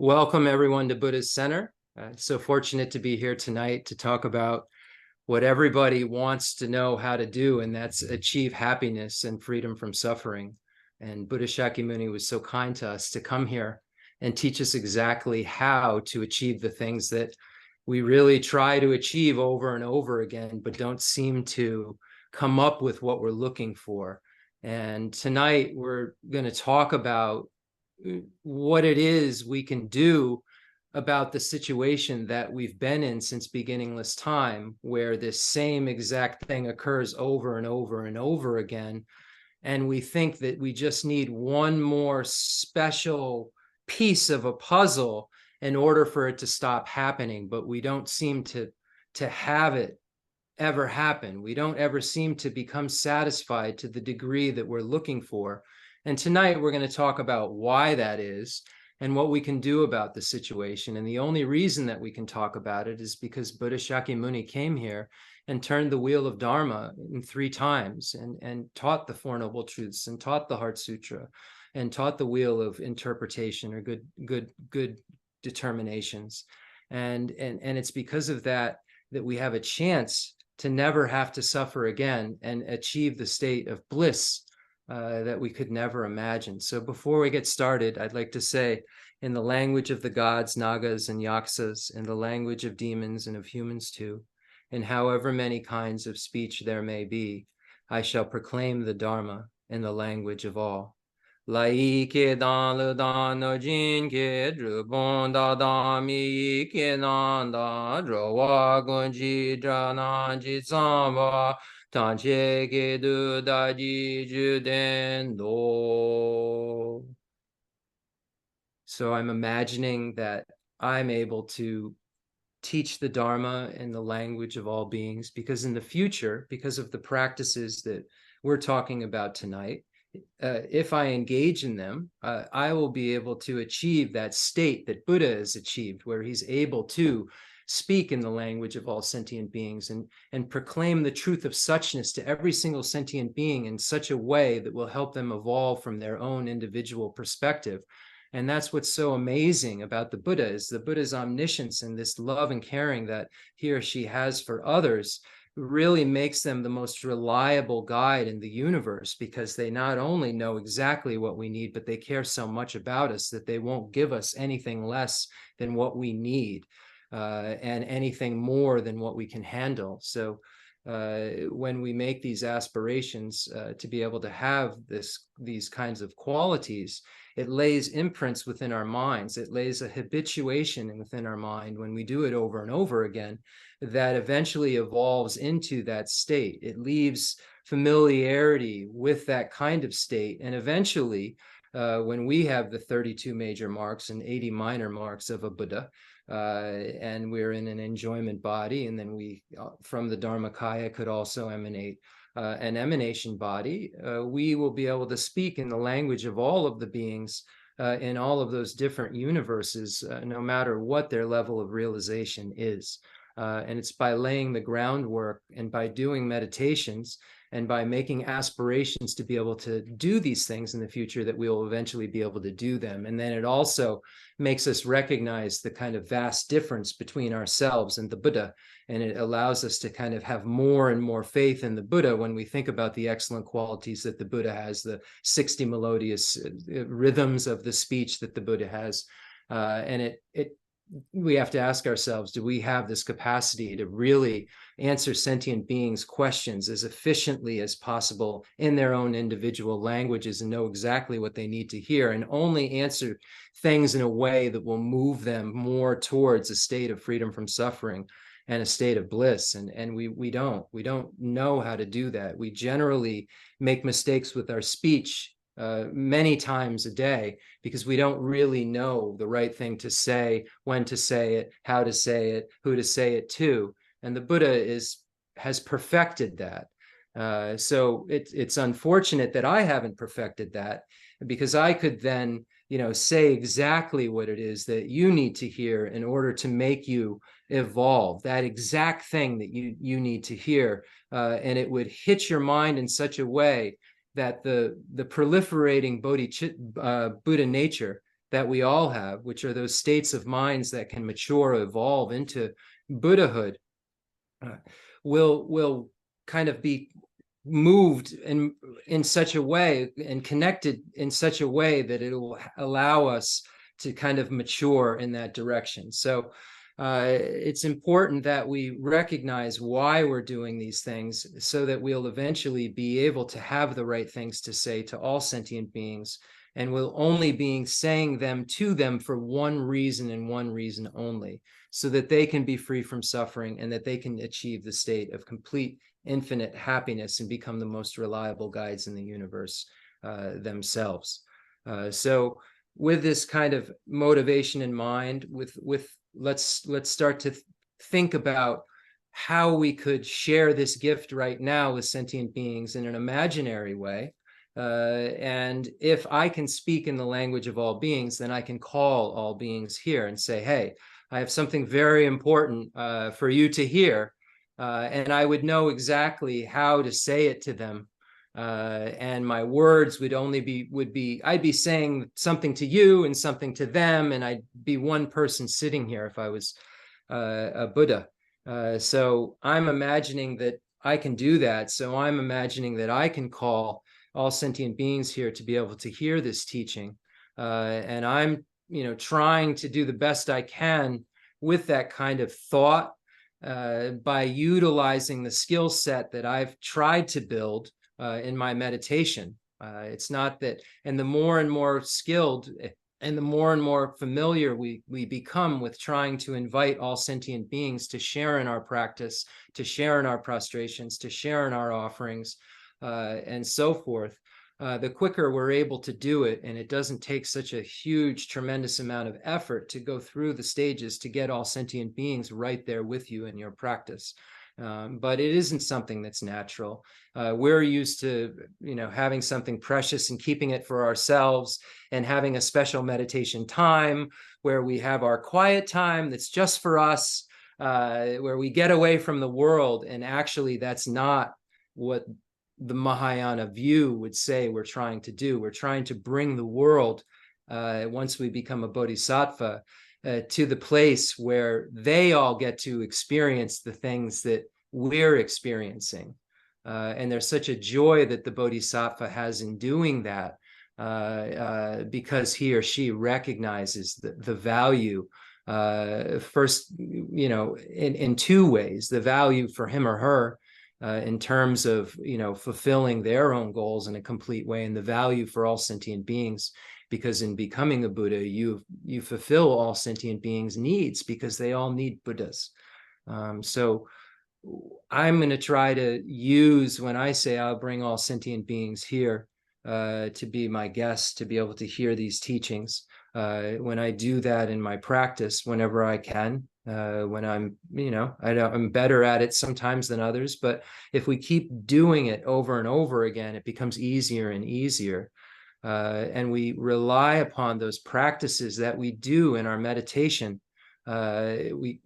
Welcome everyone to Buddhist Center. So fortunate to be here tonight to talk about what everybody wants to know how to do, and that's achieve happiness and freedom from suffering. And Buddha Shakyamuni was so kind to us to come here and teach us exactly how to achieve the things that we really try to achieve over and over again, but don't seem to come up with what we're looking for. And tonight we're going to talk about what it is we can do about the situation that we've been in since beginningless time, where this same exact thing occurs over and over and over again. And we think that we just need one more special piece of a puzzle in order for it to stop happening, but we don't seem to have it ever happen. We don't ever seem to become satisfied to the degree that we're looking for. And tonight we're going to talk about why that is and what we can do about the situation. And the only reason that we can talk about it is because Buddha Shakyamuni came here and turned the wheel of Dharma in 3 times and taught the Four Noble Truths and taught the Heart Sutra and taught the wheel of interpretation or good determinations. And it's because of that that we have a chance to never have to suffer again and achieve the state of bliss that we could never imagine. So before we get started, I'd like to say, in the language of the gods, Nagas, and Yaksas, in the language of demons and of humans too, in however many kinds of speech there may be, I shall proclaim the Dharma in the language of all. Lai ke dan le dan no jin ke dru bon da da mi ke nan da dro wa gun ji dra nan ji san ba tan che ke du da ji ju den do. So I'm imagining that I'm able to teach the Dharma in the language of all beings, because in the future, because of the practices that we're talking about tonight, if I engage in them, I will be able to achieve that state that Buddha has achieved, where he's able to speak in the language of all sentient beings and proclaim the truth of suchness to every single sentient being in such a way that will help them evolve from their own individual perspective. And that's what's so amazing about the Buddha, is the Buddha's omniscience and this love and caring that he or she has for others really makes them the most reliable guide in the universe, because they not only know exactly what we need, but they care so much about us that they won't give us anything less than what we need and anything more than what we can handle. So when we make these aspirations to be able to have these kinds of qualities, it lays imprints within our minds. It lays a habituation within our mind when we do it over and over again, that eventually evolves into that state. It leaves familiarity with that kind of state. And eventually, when we have the 32 major marks and 80 minor marks of a Buddha, and we're in an enjoyment body, and then we, from the Dharmakaya, could also emanate an emanation body, we will be able to speak in the language of all of the beings in all of those different universes, no matter what their level of realization is. And it's by laying the groundwork and by doing meditations and by making aspirations to be able to do these things in the future that we will eventually be able to do them. And then it also makes us recognize the kind of vast difference between ourselves and the Buddha. And it allows us to kind of have more and more faith in the Buddha when we think about the excellent qualities that the Buddha has, the 60 melodious rhythms of the speech that the Buddha has. And we have to ask ourselves, do we have this capacity to really answer sentient beings' questions as efficiently as possible in their own individual languages and know exactly what they need to hear, and only answer things in a way that will move them more towards a state of freedom from suffering and a state of bliss? And we don't know how to do that. We generally make mistakes with our speech many times a day, because we don't really know the right thing to say, when to say it, how to say it, who to say it to. And the Buddha has perfected that. So it's unfortunate that I haven't perfected that, because I could then, say exactly what it is that you need to hear in order to make you evolve, that exact thing that you need to hear. And it would hit your mind in such a way that the proliferating Buddha nature that we all have, which are those states of minds that can mature, evolve into Buddhahood, will kind of be moved in such a way and connected in such a way that it will allow us to kind of mature in that direction. So it's important that we recognize why we're doing these things so that we'll eventually be able to have the right things to say to all sentient beings, and we'll only be saying them to them for one reason and one reason only, so that they can be free from suffering and that they can achieve the state of complete infinite happiness and become the most reliable guides in the universe themselves. So with this kind of motivation in mind, let's start to think about how we could share this gift right now with sentient beings in an imaginary way. And if I can speak in the language of all beings, then I can call all beings here and say, hey, I have something very important for you to hear. And I would know exactly how to say it to them. And my words I'd be saying something to you and something to them, and I'd be one person sitting here if I was a Buddha. So I'm imagining that I can do that. So I'm imagining that I can call all sentient beings here to be able to hear this teaching. And I'm, trying to do the best I can with that kind of thought, by utilizing the skill set that I've tried to build in my meditation. It's not that, and the more and more skilled and the more and more familiar we become with trying to invite all sentient beings to share in our practice, to share in our prostrations, to share in our offerings, and so forth, the quicker we're able to do it, and it doesn't take such a huge, tremendous amount of effort to go through the stages to get all sentient beings right there with you in your practice. But it isn't something that's natural. We're used to, having something precious and keeping it for ourselves, and having a special meditation time where we have our quiet time that's just for us, where we get away from the world. And actually, that's not what the Mahayana view would say we're trying to do. We're trying to bring the world, once we become a bodhisattva, to the place where they all get to experience the things that we're experiencing. And there's such a joy that the bodhisattva has in doing that, because he or she recognizes the value, first, in two ways: the value for him or her, in terms of, fulfilling their own goals in a complete way, and the value for all sentient beings, because in becoming a Buddha, you fulfill all sentient beings' needs, because they all need Buddhas. So I'm going to try to use, when I say I'll bring all sentient beings here to be my guests, to be able to hear these teachings, when I do that in my practice, whenever I can, when I'm, I'm better at it sometimes than others, but if we keep doing it over and over again, it becomes easier and easier. And we rely upon those practices that we do in our meditation. We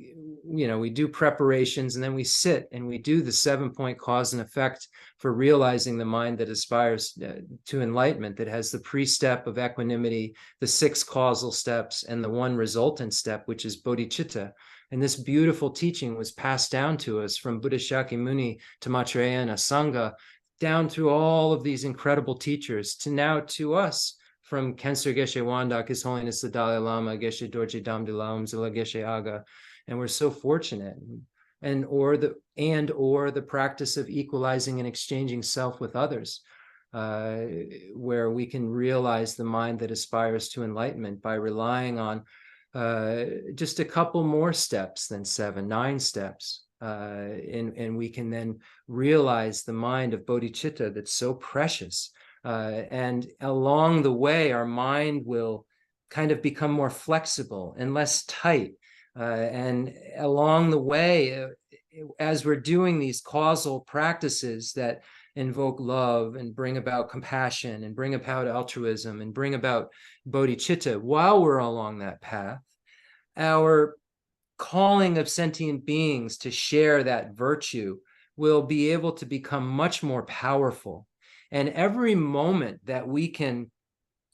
do preparations, and then we sit and we do the 7-point cause and effect for realizing the mind that aspires to enlightenment, that has the pre-step of equanimity, the 6 causal steps, and the 1 resultant step, which is bodhicitta. And this beautiful teaching was passed down to us from Buddha Shakyamuni to Maitreya and Asanga, down through all of these incredible teachers, to now to us, from Kensur Geshe Wandak, His Holiness the Dalai Lama, Geshe Dorje Damdul Aum Zila Geshe Aga. And we're so fortunate. Or the practice of equalizing and exchanging self with others, where we can realize the mind that aspires to enlightenment by relying on just a couple more steps than 7, 9 steps. And we can then realize the mind of bodhicitta that's so precious. And along the way, our mind will kind of become more flexible and less tight. And along the way, as we're doing these causal practices that invoke love and bring about compassion and bring about altruism and bring about bodhicitta, while we're along that path, our calling of sentient beings to share that virtue will be able to become much more powerful. And every moment that we can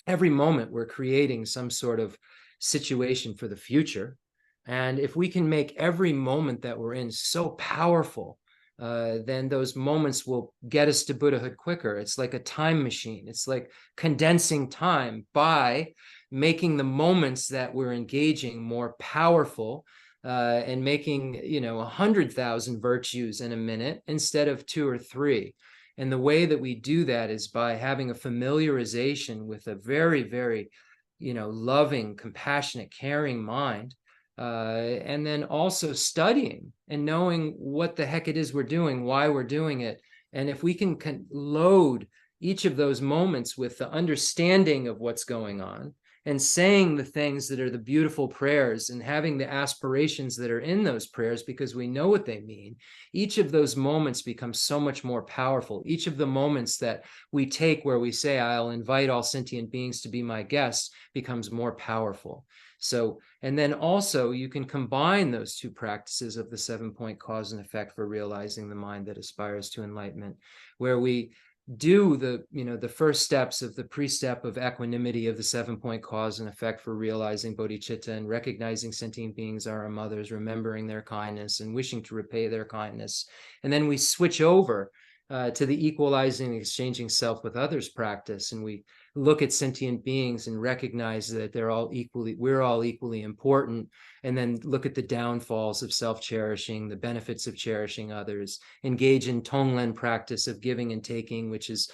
every moment we're creating some sort of situation for the future. And if we can make every moment that we're in so powerful, then those moments will get us to Buddhahood quicker. It's like a time machine. It's like condensing time by making the moments that we're engaging more powerful, and making, 100,000 virtues in a minute instead of 2 or 3. And the way that we do that is by having a familiarization with a very, very, loving, compassionate, caring mind. And then also studying and knowing what the heck it is we're doing, why we're doing it. And if we can load each of those moments with the understanding of what's going on, and saying the things that are the beautiful prayers and having the aspirations that are in those prayers because we know what they mean, each of those moments becomes so much more powerful. Each of the moments that we take where we say, I'll invite all sentient beings to be my guests, becomes more powerful. So, and then also you can combine those two practices of the 7-point cause and effect for realizing the mind that aspires to enlightenment, where we do the first steps of the precept of equanimity of the 7-point cause and effect for realizing bodhicitta and recognizing sentient beings are our mothers, remembering their kindness and wishing to repay their kindness. And then we switch over to the equalizing and exchanging self with others practice, and we look at sentient beings and recognize that we're all equally important, and then look at the downfalls of self-cherishing, the benefits of cherishing others, engage in tonglen practice of giving and taking, which is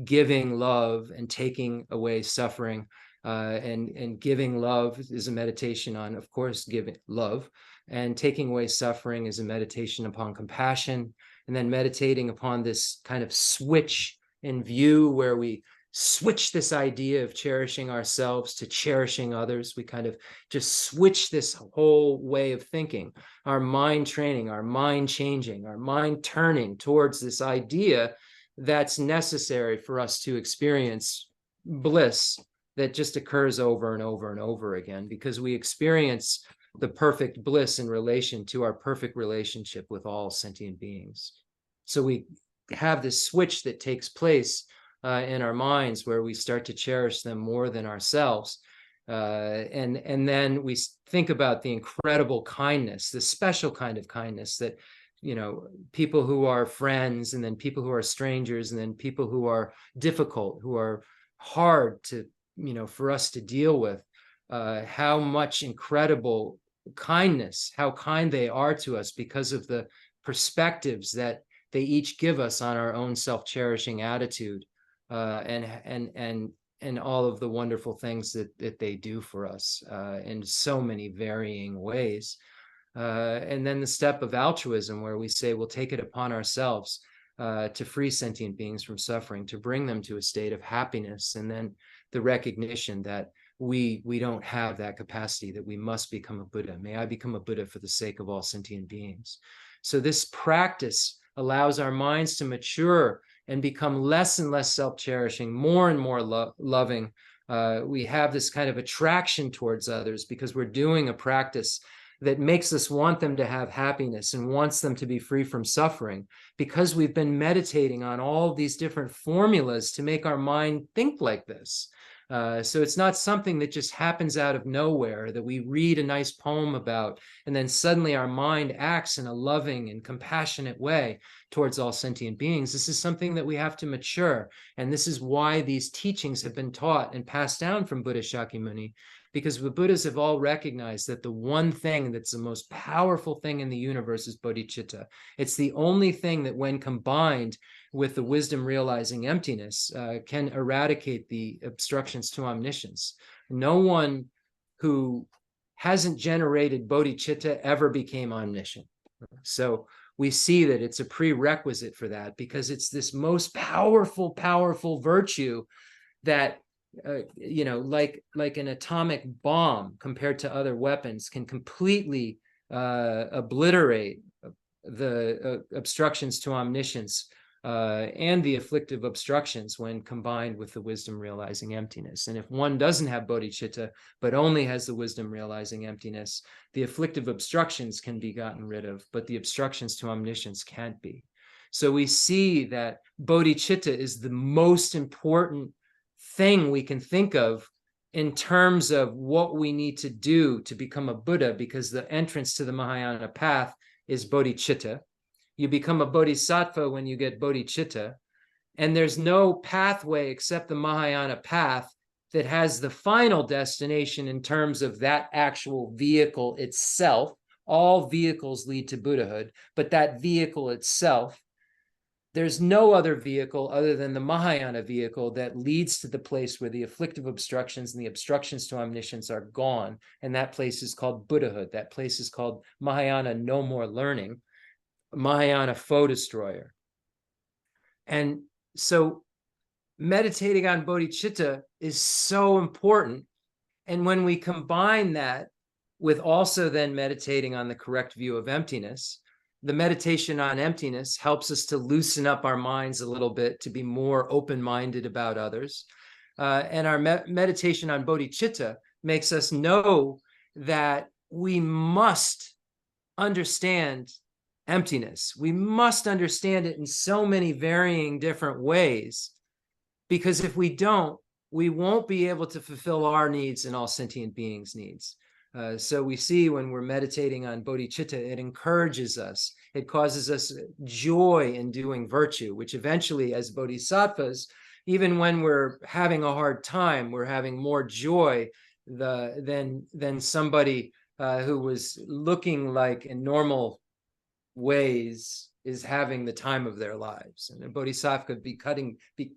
giving love and taking away suffering, and giving love is a meditation on, of course, giving love, and taking away suffering is a meditation upon compassion. And then meditating upon this kind of switch in view where we switch this idea of cherishing ourselves to cherishing others. We kind of just switch this whole way of thinking, our mind training, our mind changing, our mind turning towards this idea that's necessary for us to experience bliss that just occurs over and over and over again, because we experience the perfect bliss in relation to our perfect relationship with all sentient beings. So we have this switch that takes place in our minds where we start to cherish them more than ourselves. And then we think about the incredible kindness, the special kind of kindness that, people who are friends, and then people who are strangers, and then people who are difficult, who are hard to, for us to deal with, how much incredible kindness, how kind they are to us because of the perspectives that they each give us on our own self-cherishing attitude, and all of the wonderful things that they do for us in so many varying ways. And then the step of altruism, where we say we'll take it upon ourselves to free sentient beings from suffering, to bring them to a state of happiness, and then the recognition that we don't have that capacity, that we must become a Buddha. May I become a Buddha for the sake of all sentient beings. So this practice allows our minds to mature and become less and less self-cherishing, more and more loving. We have this kind of attraction towards others because we're doing a practice that makes us want them to have happiness and wants them to be free from suffering, because we've been meditating on all these different formulas to make our mind think like this. So it's not something that just happens out of nowhere, that we read a nice poem about, and then suddenly our mind acts in a loving and compassionate way towards all sentient beings. This is something that we have to mature. And this is why these teachings have been taught and passed down from Buddha Shakyamuni, because the Buddhas have all recognized that the one thing that's the most powerful thing in the universe is bodhicitta. It's the only thing that, when combined with the wisdom realizing emptiness, can eradicate the obstructions to omniscience. No one who hasn't generated bodhicitta ever became omniscient. So we see that it's a prerequisite for that, because it's this most powerful virtue that, like an atomic bomb compared to other weapons, can completely obliterate the obstructions to omniscience and the afflictive obstructions when combined with the wisdom realizing emptiness. And if one doesn't have bodhicitta, but only has the wisdom realizing emptiness, the afflictive obstructions can be gotten rid of, but the obstructions to omniscience can't be. So we see that bodhicitta is the most important thing we can think of in terms of what we need to do to become a Buddha, because the entrance to the Mahayana path is bodhicitta. You become a bodhisattva when you get bodhicitta, and there's no pathway except the Mahayana path that has the final destination in terms of that actual vehicle itself. All vehicles lead to Buddhahood, but that vehicle itself, there's no other vehicle other than the Mahayana vehicle that leads to the place where the afflictive obstructions and the obstructions to omniscience are gone. And that place is called Buddhahood. That place is called Mahayana no more learning, Mahayana foe destroyer. And so meditating on bodhicitta is so important. And when we combine that with also then meditating on the correct view of emptiness, the meditation on emptiness helps us to loosen up our minds a little bit, to be more open-minded about others. And our meditation on bodhicitta makes us know that we must understand emptiness. We must understand it in so many varying different ways, because if we don't, we won't be able to fulfill our needs and all sentient beings' needs. So we see when we're meditating on bodhicitta, it encourages us. It causes us joy in doing virtue, which eventually, as bodhisattvas, even when we're having a hard time, we're having more joy than somebody who was looking like in normal ways is having the time of their lives. And a bodhisattva be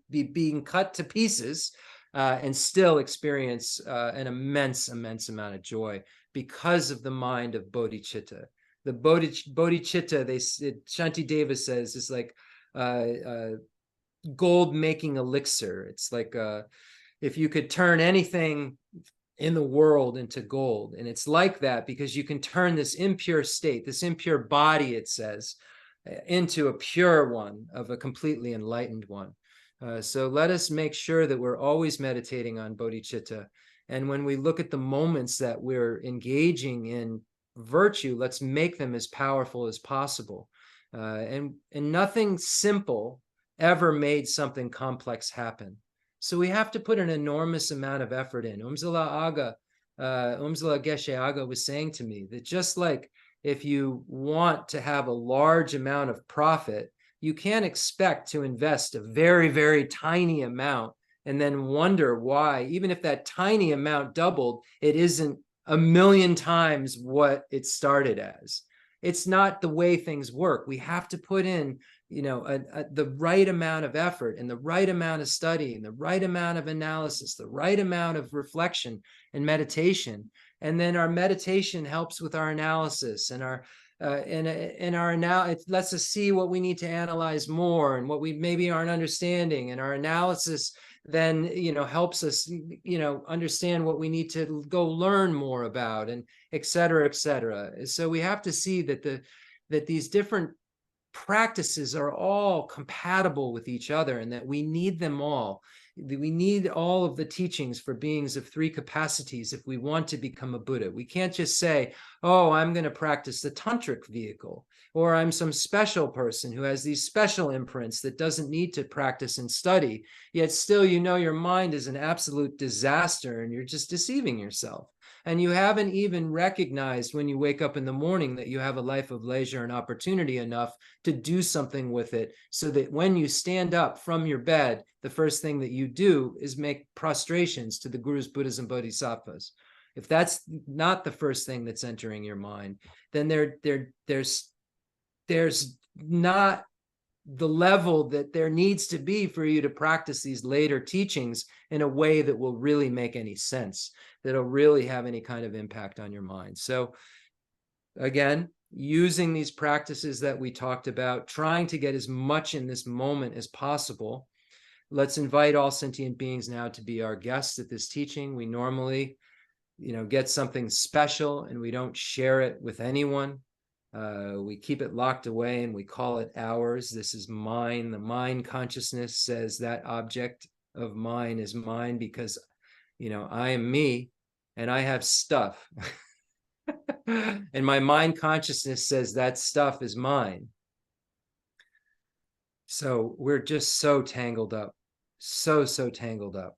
being cut to pieces and still experience an immense amount of joy because of the mind of bodhicitta. The bodhicitta, Shantideva says, is like gold making elixir. It's like if you could turn anything in the world into gold. And it's like that because you can turn this impure state, this impure body, it says, into a pure one, of a completely enlightened one. So let us make sure that we're always meditating on bodhicitta. And when we look at the moments that we're engaging in virtue, let's make them as powerful as possible. And nothing simple ever made something complex happen. So we have to put an enormous amount of effort in. Umzala Geshe Aga was saying to me that just like if you want to have a large amount of profit, you can't expect to invest a very, very tiny amount and then wonder why, even if that tiny amount doubled, it isn't a million times what it started as. It's not the way things work. We have to put in, the right amount of effort and the right amount of study and the right amount of analysis, the right amount of reflection and meditation. And then our meditation helps with our analysis and our it lets us see what we need to analyze more and what we maybe aren't understanding. And our analysis then, helps us, understand what we need to go learn more about, and et cetera, et cetera. So we have to see that these different practices are all compatible with each other and that we need them all. We need all of the teachings for beings of three capacities if we want to become a Buddha. We can't just say, oh, I'm going to practice the tantric vehicle, or I'm some special person who has these special imprints that doesn't need to practice and study, yet still your mind is an absolute disaster and you're just deceiving yourself. And you haven't even recognized when you wake up in the morning that you have a life of leisure and opportunity enough to do something with it, so that when you stand up from your bed, the first thing that you do is make prostrations to the Gurus, Buddhas, and Bodhisattvas. If that's not the first thing that's entering your mind, then there's not the level that there needs to be for you to practice these later teachings in a way that will really make any sense, that'll really have any kind of impact on your mind. So again, using these practices that we talked about, trying to get as much in this moment as possible. Let's invite all sentient beings now to be our guests at this teaching. We normally, get something special and we don't share it with anyone. We keep it locked away and we call it ours. This is mine. The mind consciousness says that object of mine is mine because, I am me and I have stuff. And my mind consciousness says that stuff is mine. So we're just so tangled up, so tangled up.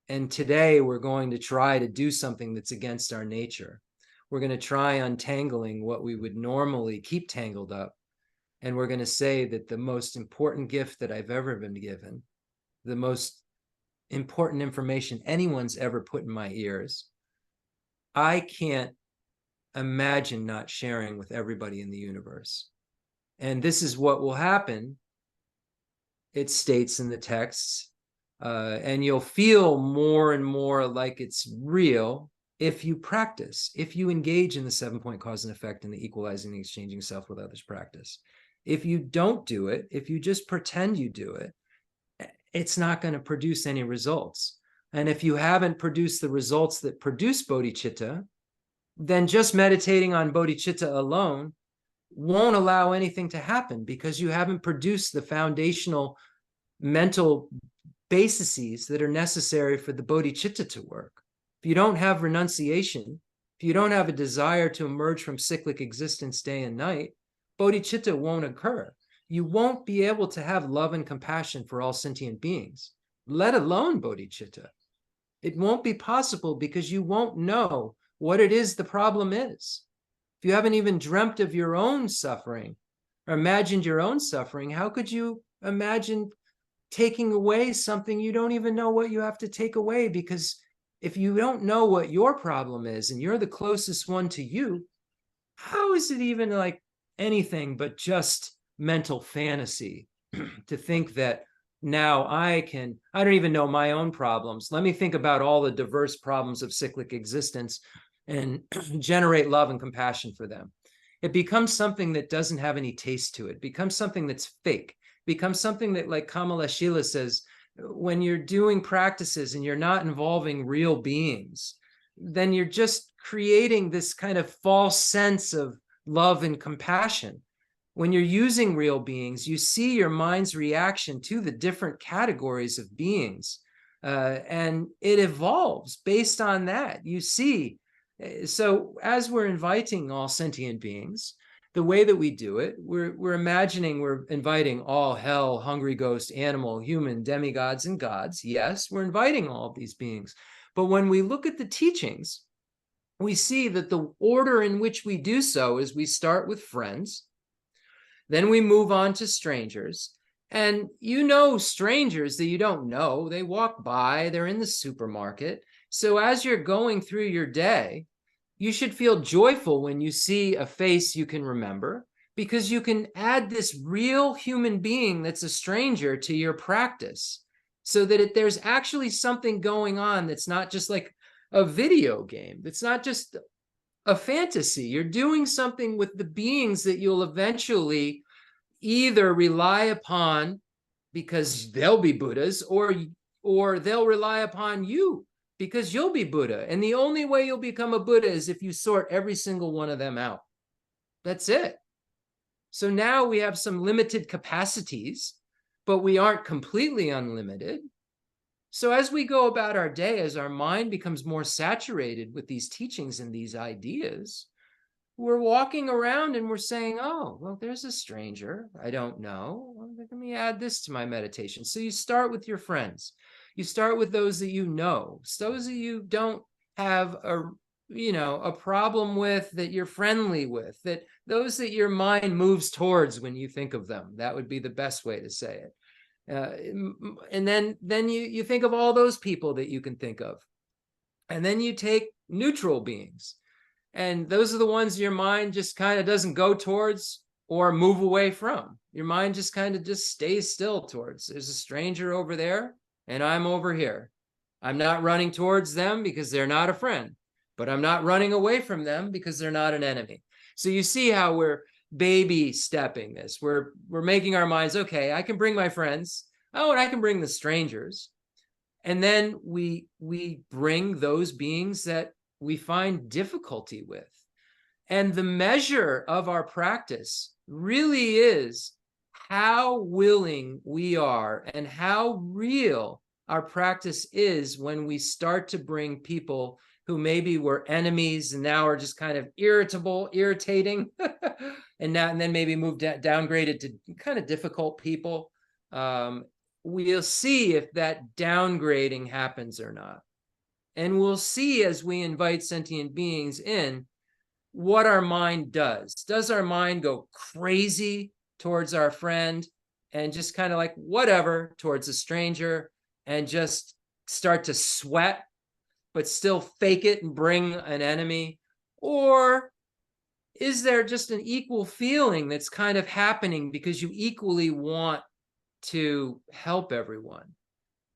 And today we're going to try to do something that's against our nature. We're going to try untangling what we would normally keep tangled up. And we're going to say that the most important gift that I've ever been given, the most important information anyone's ever put in my ears, I can't imagine not sharing with everybody in the universe. And this is what will happen, it states in the texts, and you'll feel more and more like it's real if you practice, if you engage in the 7-point cause and effect and the equalizing and exchanging self with others practice. If you don't do it, if you just pretend you do it, it's not going to produce any results. And if you haven't produced the results that produce bodhicitta, then just meditating on bodhicitta alone won't allow anything to happen, because you haven't produced the foundational mental bases that are necessary for the bodhicitta to work. If you don't have renunciation, if you don't have a desire to emerge from cyclic existence day and night, bodhicitta won't occur. You won't be able to have love and compassion for all sentient beings, let alone bodhicitta. It won't be possible, because you won't know what it is the problem is. If you haven't even dreamt of your own suffering or imagined your own suffering, how could you imagine taking away something you don't even know what you have to take away? Because if you don't know what your problem is and you're the closest one to you, how is it even like anything but just mental fantasy to think that now I don't even know my own problems. Let me think about all the diverse problems of cyclic existence and generate love and compassion for them. It becomes something that doesn't have any taste to it. It becomes something that's fake. It becomes something that, like Kamala Shila says, when you're doing practices and you're not involving real beings, then you're just creating this kind of false sense of love and compassion. When you're using real beings, you see your mind's reaction to the different categories of beings, and it evolves based on that. You see, so as we're inviting all sentient beings, the way that we do it, we're imagining we're inviting all hell, hungry ghost, animal, human, demigods, and gods. Yes, we're inviting all of these beings. But when we look at the teachings, we see that the order in which we do so is we start with friends, then we move on to strangers. And strangers that you don't know, they walk by, they're in the supermarket. So as you're going through your day, you should feel joyful when you see a face you can remember, because you can add this real human being that's a stranger to your practice, so that there's actually something going on that's not just like a video game, that's not just a fantasy. You're doing something with the beings that you'll eventually either rely upon because they'll be Buddhas, or they'll rely upon you because you'll be Buddha. And the only way you'll become a Buddha is if you sort every single one of them out. That's it. So now we have some limited capacities, but we aren't completely unlimited. So as we go about our day, as our mind becomes more saturated with these teachings and these ideas, we're walking around and we're saying, oh, well, there's a stranger I don't know. Let me add this to my meditation. So you start with your friends. You start with those that you know, those that you don't have a problem with, that you're friendly with, that those that your mind moves towards when you think of them. That would be the best way to say it. And then you think of all those people that you can think of. And then you take neutral beings. And those are the ones your mind just kind of doesn't go towards or move away from. Your mind just kind of just stays still towards. There's a stranger over there and I'm over here. I'm not running towards them because they're not a friend, but I'm not running away from them because they're not an enemy. So you see how we're baby stepping this. We're making our minds, okay, I can bring my friends. Oh, and I can bring the strangers. And then we bring those beings that we find difficulty with. And the measure of our practice really is how willing we are and how real our practice is when we start to bring people who maybe were enemies and now are just kind of irritating, and then maybe downgraded to kind of difficult people. we'll see if that downgrading happens or not. And we'll see as we invite sentient beings in what our mind does. Does our mind go crazy towards our friend and just kind of like whatever towards a stranger and just start to sweat, but still fake it and bring an enemy? Or is there just an equal feeling that's kind of happening because you equally want to help everyone?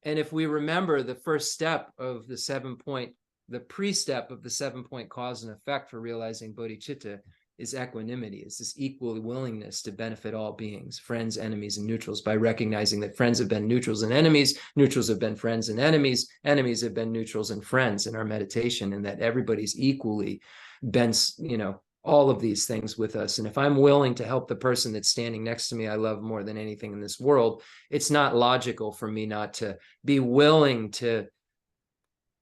And if we remember the first step of the 7-point, the pre-step of the 7-point cause and effect for realizing bodhicitta is equanimity. It's this equal willingness to benefit all beings, friends, enemies, and neutrals, by recognizing that friends have been neutrals and enemies, neutrals have been friends and enemies, enemies have been neutrals and friends in our meditation, and that everybody's equally been, all of these things with us. And if I'm willing to help the person that's standing next to me I love more than anything in this world, it's not logical for me not to be willing to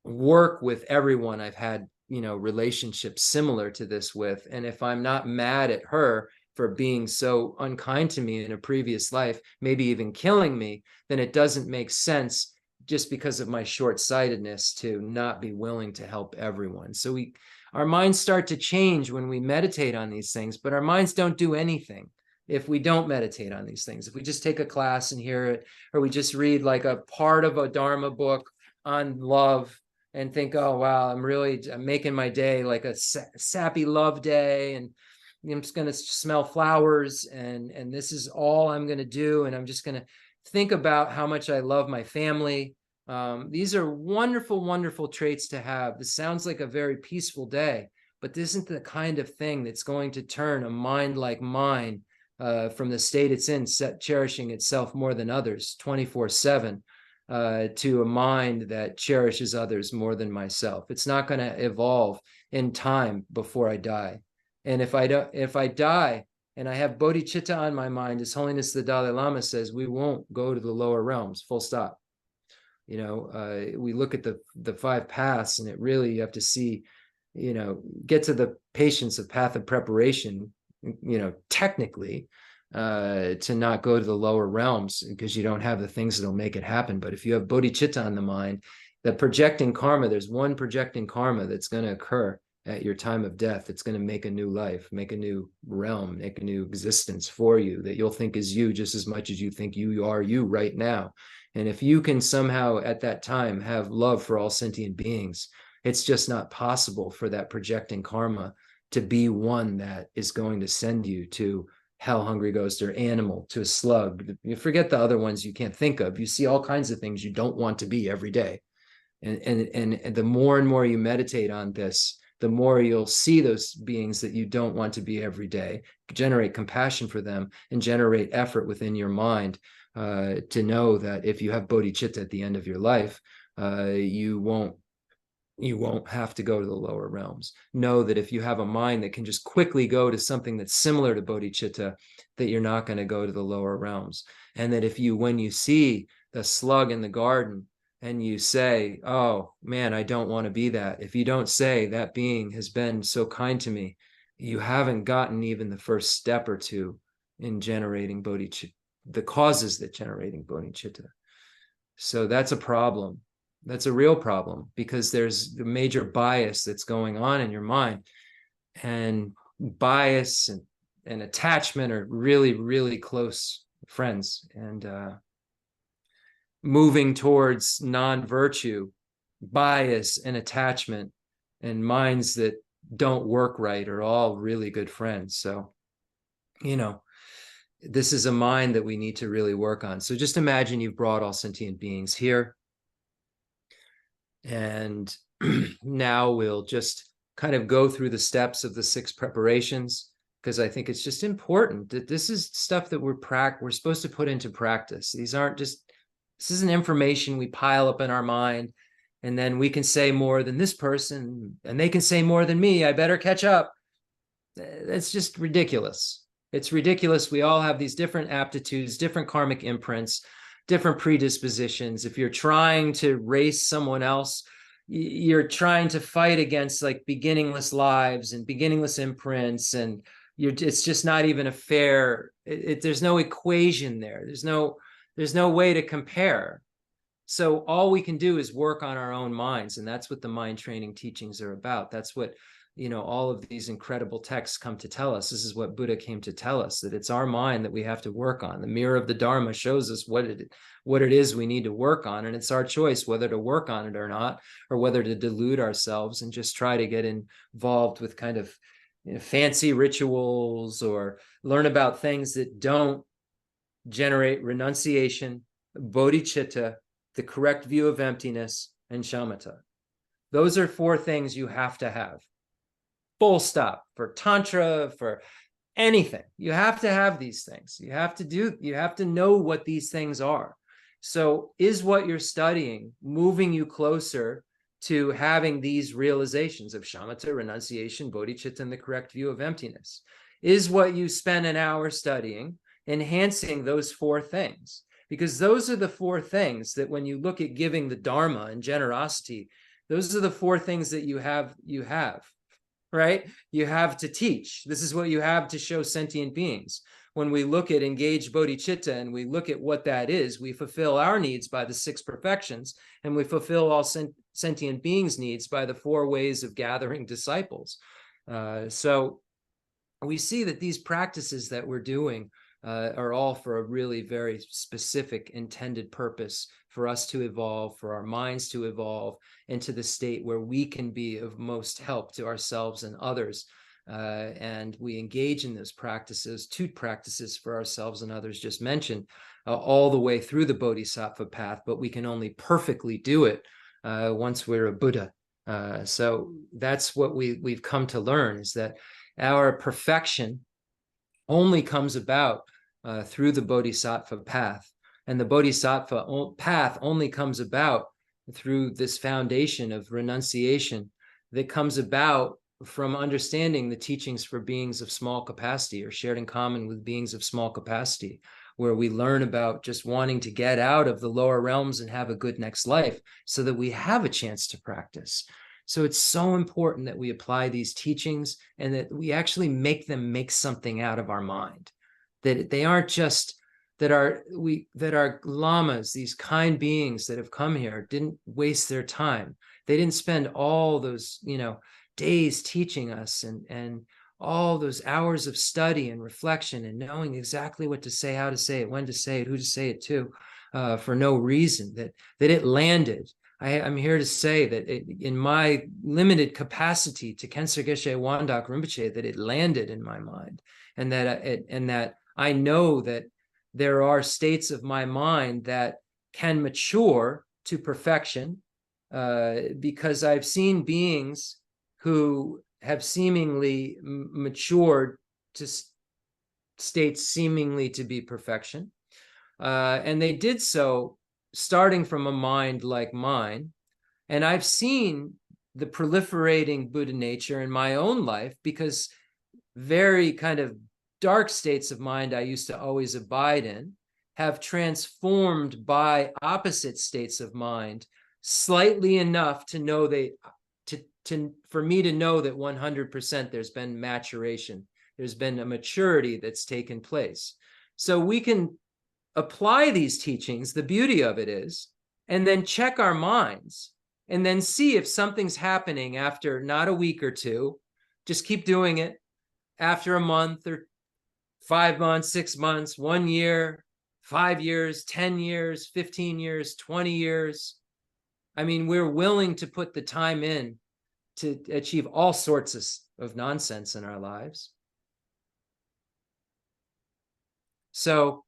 work with everyone I've had, relationships similar to this with. And if I'm not mad at her for being so unkind to me in a previous life, maybe even killing me, then it doesn't make sense just because of my short-sightedness to not be willing to help everyone. So our minds start to change when we meditate on these things, but our minds don't do anything if we don't meditate on these things. If we just take a class and hear it, or we just read like a part of a Dharma book on love and think, oh, wow, I'm making my day like a sappy love day, and I'm just going to smell flowers, and this is all I'm going to do, and I'm just going to think about how much I love my family. These are wonderful, wonderful traits to have. This sounds like a very peaceful day, but this isn't the kind of thing that's going to turn a mind like mine from the state it's in, cherishing itself more than others 24/7, to a mind that cherishes others more than myself. It's not going to evolve in time before I die. And if I die and I have bodhicitta on my mind, His Holiness the Dalai Lama says, we won't go to the lower realms, full stop. We look at the 5 paths, and it really, you have to see, get to the patience of path of preparation, technically, to not go to the lower realms, because you don't have the things that'll make it happen. But if you have bodhicitta on the mind, the projecting karma, there's one projecting karma that's going to occur at your time of death. It's going to make a new life, make a new realm, make a new existence for you that you'll think is you just as much as you think you are you right now. And if you can somehow at that time have love for all sentient beings, it's just not possible for that projecting karma to be one that is going to send you to hell, hungry ghost, or animal, to a slug. You forget the other ones you can't think of. You see all kinds of things you don't want to be every day. And the more and more you meditate on this, the more you'll see those beings that you don't want to be every day, generate compassion for them, and generate effort within your mind to know that if you have bodhicitta at the end of your life, you won't have to go to the lower realms. Know that if you have a mind that can just quickly go to something that's similar to bodhicitta, that you're not going to go to the lower realms. And that when you see the slug in the garden and you say, oh man, I don't want to be that, if you don't say that being has been so kind to me, you haven't gotten even the first step or two in generating bodhicitta, the causes that generating bodhicitta. So that's a problem. That's a real problem, because there's the major bias that's going on in your mind, and bias and attachment are really, really close friends. And moving towards non-virtue, bias and attachment and minds that don't work right are all really good friends. So, this is a mind that we need to really work on. So just imagine you've brought all sentient beings here. And now we'll just kind of go through the steps of the 6 preparations, because I think it's just important that this is stuff that we're supposed to put into practice. This isn't information we pile up in our mind, and then we can say more than this person, and they can say more than me. I better catch up. That's just ridiculous. It's ridiculous. We all have these different aptitudes, different karmic imprints, different predispositions. If you're trying to race someone else, you're trying to fight against like beginningless lives and beginningless imprints, and it's just not even a fair, there's no equation there. There's no way to compare. So all we can do is work on our own minds. And that's what the mind training teachings are about. That's what, all of these incredible texts come to tell us. This is what Buddha came to tell us, that it's our mind that we have to work on. The mirror of the Dharma shows us what it is we need to work on. And it's our choice whether to work on it or not, or whether to delude ourselves and just try to get involved with kind of fancy rituals or learn about things that don't generate renunciation, bodhicitta, the correct view of emptiness, and shamatha. Those are 4 things you have to have. Full stop. For Tantra, for anything, you have to have these things. You have to know what these things are. So is what you're studying moving you closer to having these realizations of shamatha, renunciation, bodhicitta, and the correct view of emptiness? Is what you spend an hour studying enhancing those 4 things? Because those are the 4 things that when you look at giving the Dharma and generosity, those are the 4 things that you have, right? You have to teach. This is what you have to show sentient beings. When we look at engaged bodhicitta and we look at what that is, we fulfill our needs by the 6 perfections, and we fulfill all sentient beings' needs by the 4 ways of gathering disciples. So we see that these practices that we're doing are all for a really very specific intended purpose for us to evolve, for our minds to evolve into the state where we can be of most help to ourselves and others. And we engage in those practices, 2 practices for ourselves and others just mentioned, all the way through the Bodhisattva path, but we can only perfectly do it once we're a Buddha. So that's what we've come to learn, is that our perfection only comes about through the Bodhisattva path. And the Bodhisattva path only comes about through this foundation of renunciation that comes about from understanding the teachings for beings of small capacity, or shared in common with beings of small capacity, where we learn about just wanting to get out of the lower realms and have a good next life so that we have a chance to practice. So it's so important that we apply these teachings and that we actually make them make something out of our mind, that they aren't just that our lamas, these kind beings that have come here, didn't waste their time. They didn't spend all those days teaching us and all those hours of study and reflection and knowing exactly what to say, how to say it, when to say it, who to say it to, for no reason. That it landed. I'm here to say that in my limited capacity to Khyentse Geshe Wandak Rinpoche, that it landed in my mind, and that I know that there are states of my mind that can mature to perfection, because I've seen beings who have seemingly matured to states seemingly to be perfection, and they did so starting from a mind like mine. And I've seen the proliferating Buddha nature in my own life, because very kind of dark states of mind I used to always abide in have transformed by opposite states of mind slightly enough to know for me to know that 100% there's been maturation, there's been a maturity that's taken place. So we can apply these teachings, the beauty of it is, and then check our minds and then see if something's happening after not a week or 2, just keep doing it, after a month or 5 months, 6 months, 1 year, 5 years, 10 years, 15 years, 20 years. I mean, we're willing to put the time in to achieve all sorts of nonsense in our lives. So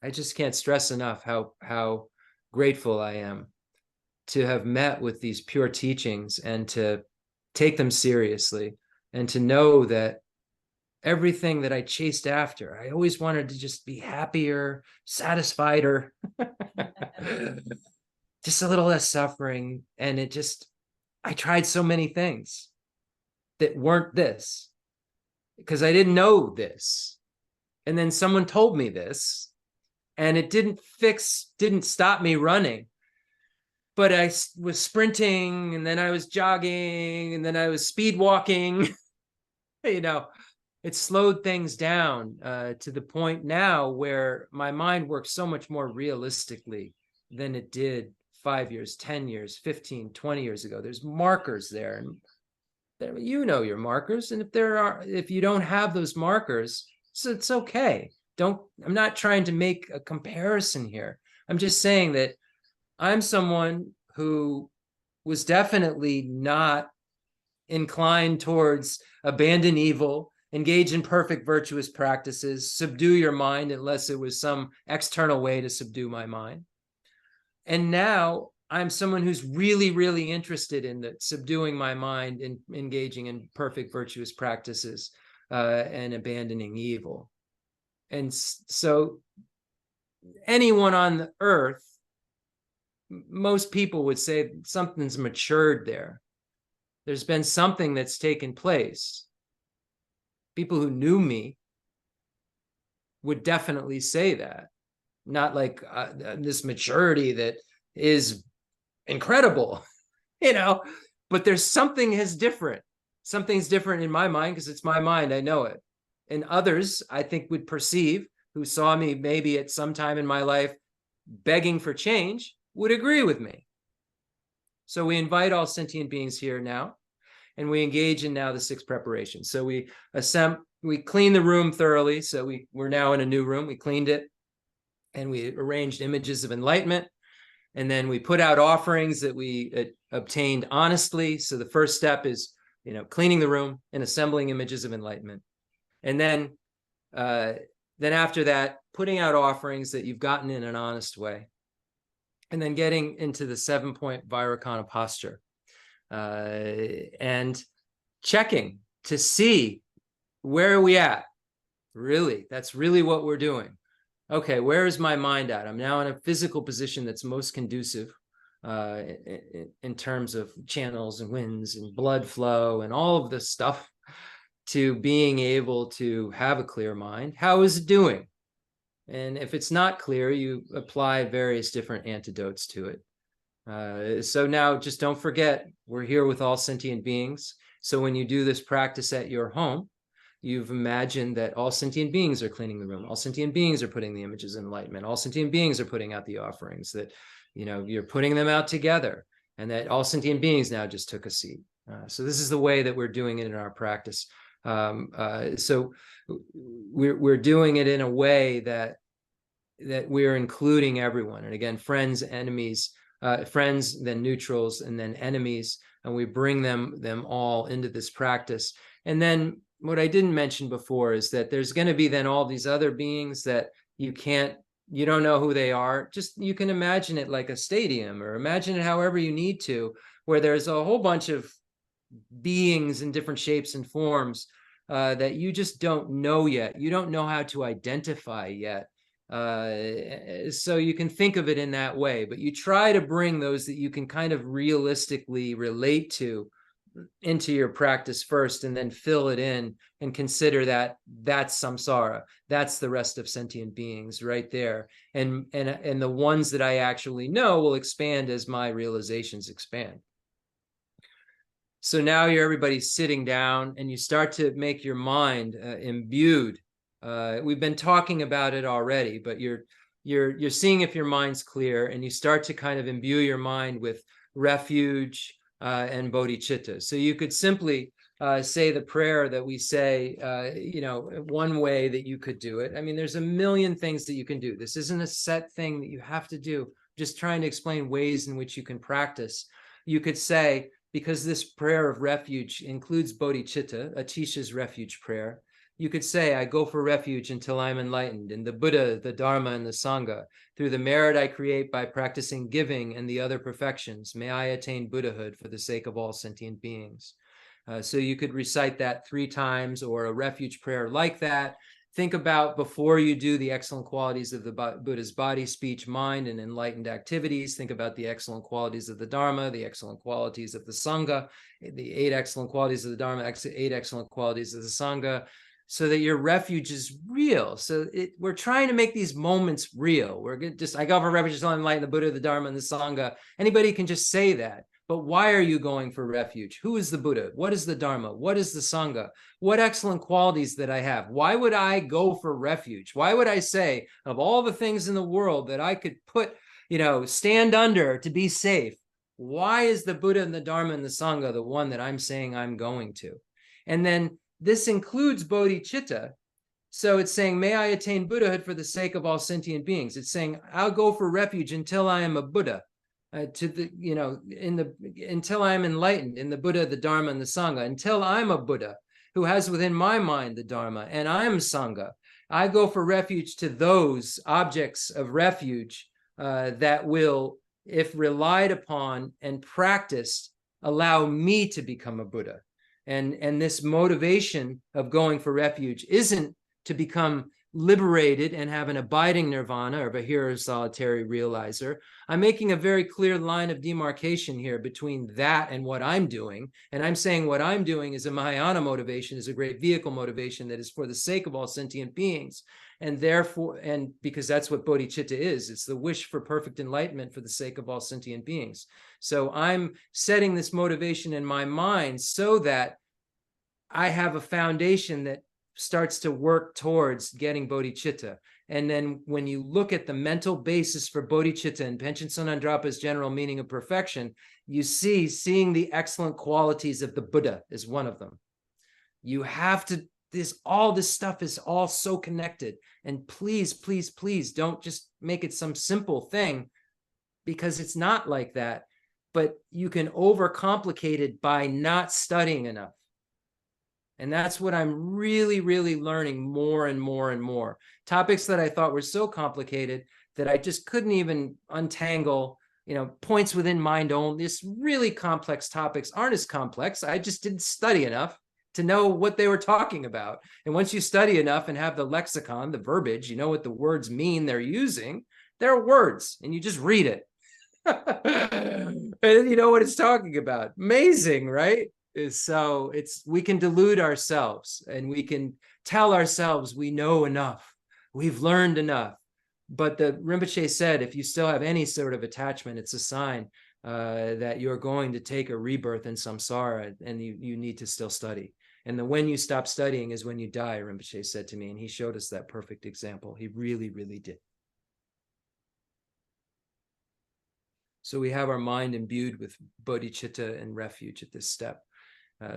I just can't stress enough how grateful I am to have met with these pure teachings and to take them seriously, and to know that everything that I chased after, I always wanted to just be happier, satisfied, or just a little less suffering. And I tried so many things that weren't this, because I didn't know this. And then someone told me this, and it didn't stop me running. But I was sprinting, and then I was jogging, and then I was speed walking, It's slowed things down to the point now where my mind works so much more realistically than it did 5 years, 10 years, 15, 20 years ago. There's markers there, and you know your markers. And if you don't have those markers, so it's okay. I'm not trying to make a comparison here. I'm just saying that I'm someone who was definitely not inclined towards abandon evil, engage in perfect virtuous practices, subdue your mind unless it was some external way to subdue my mind. And now I'm someone who's really, really interested in subduing my mind and engaging in perfect virtuous practices and abandoning evil. And so anyone on the earth, most people would say something's matured there. There's been something that's taken place. People who knew me would definitely say that. Not like this maturity that is incredible, but there's something is different. Something's different in my mind because it's my mind. I know it. And others, I think, would perceive, who saw me maybe at some time in my life begging for change, would agree with me. So we invite all sentient beings here now, and we engage in now the 6 preparations. So we clean the room thoroughly. So we're now in a new room. We cleaned it, and we arranged images of enlightenment. And then we put out offerings that we obtained honestly. So the first step is, cleaning the room and assembling images of enlightenment. And then after that, putting out offerings that you've gotten in an honest way. And then getting into the 7-point Vairocana posture and checking to see, where are we at? Really, that's really what we're doing. Okay, where is my mind at? I'm now in a physical position that's most conducive in terms of channels and winds and blood flow and all of this stuff to being able to have a clear mind. How is it doing? And if it's not clear, you apply various different antidotes to it. So now just don't forget, we're here with all sentient beings. So when you do this practice at your home, you've imagined that all sentient beings are cleaning the room. All sentient beings are putting the images of enlightenment. All sentient beings are putting out the offerings, that, you're putting them out together, and that all sentient beings now just took a seat. So this is the way that we're doing it in our practice. So we're doing it in a way that we're including everyone. And again, friends, enemies, friends, then neutrals, and then enemies. And we bring them all into this practice. And then what I didn't mention before is that there's going to be then all these other beings that you don't know who they are. Just, you can imagine it like a stadium, or imagine it however you need to, where there's a whole bunch of beings in different shapes and forms that you just don't know yet. You don't know how to identify yet. So you can think of it in that way, but you try to bring those that you can kind of realistically relate to into your practice first, and then fill it in and consider that that's samsara. That's the rest of sentient beings right there. And the ones that I actually know will expand as my realizations expand. So now everybody's sitting down, and you start to make your mind imbued. We've been talking about it already, but you're seeing if your mind's clear, and you start to kind of imbue your mind with refuge and bodhicitta. So you could simply say the prayer that we say, one way that you could do it. I mean, there's a million things that you can do. This isn't a set thing that you have to do. Just trying to explain ways in which you can practice. You could say, because this prayer of refuge includes bodhicitta, Atisha's refuge prayer, you could say, I go for refuge until I'm enlightened in the Buddha, the Dharma, and the Sangha. Through the merit I create by practicing giving and the other perfections, may I attain Buddhahood for the sake of all sentient beings. So you could recite that 3 times, or a refuge prayer like that. Think about, before you do the excellent qualities of the Buddha's body, speech, mind, and enlightened activities, think about the excellent qualities of the Dharma, the excellent qualities of the Sangha, the 8 excellent qualities of the Dharma, 8 excellent qualities of the Sangha, so that your refuge is real. So we're trying to make these moments real. I go for refuge until I'm enlightened, the Buddha, the Dharma, and the Sangha. Anybody can just say that. But why are you going for refuge? Who is the Buddha? What is the Dharma? What is the Sangha? What excellent qualities that I have? Why would I go for refuge? Why would I say, of all the things in the world that I could put, stand under to be safe, why is the Buddha and the Dharma and the Sangha the one that I'm saying I'm going to? And then this includes bodhicitta. So it's saying, may I attain Buddhahood for the sake of all sentient beings. It's saying, I'll go for refuge until I am a Buddha, until I am enlightened in the Buddha, the Dharma, and the Sangha, until I'm a Buddha who has within my mind the Dharma, and I'm Sangha. I go for refuge to those objects of refuge that will, if relied upon and practiced, allow me to become a Buddha. And this motivation of going for refuge isn't to become liberated and have an abiding nirvana or a hero solitary realizer. I'm making a very clear line of demarcation here between that and what I'm doing. And I'm saying what I'm doing is a Mahayana motivation, is a great vehicle motivation that is for the sake of all sentient beings. And therefore, and because that's what bodhicitta is, it's the wish for perfect enlightenment for the sake of all sentient beings. So I'm setting this motivation in my mind so that I have a foundation that starts to work towards getting bodhicitta. And then when you look at the mental basis for bodhicitta and Panchen Sonandrapa's general meaning of perfection, you see, seeing the excellent qualities of the Buddha is one of them. You have to, all this stuff is all so connected. And please, please, please don't just make it some simple thing, because it's not like that. But you can overcomplicate it by not studying enough. And that's what I'm really, really learning more and more and more. Topics that I thought were so complicated that I just couldn't even untangle, points within mind only. These really complex topics aren't as complex. I just didn't study enough to know what they were talking about. And once you study enough and have the lexicon, the verbiage, you know what the words mean they're using, they're words, and you just read it. And you know what it's talking about. Amazing, right? So we can delude ourselves and we can tell ourselves we know enough, we've learned enough. But the Rinpoche said, if you still have any sort of attachment, it's a sign that you're going to take a rebirth in samsara, and you need to still study. And when you stop studying is when you die, Rinpoche said to me, and he showed us that perfect example. He really, really did. So we have our mind imbued with bodhicitta and refuge at this step.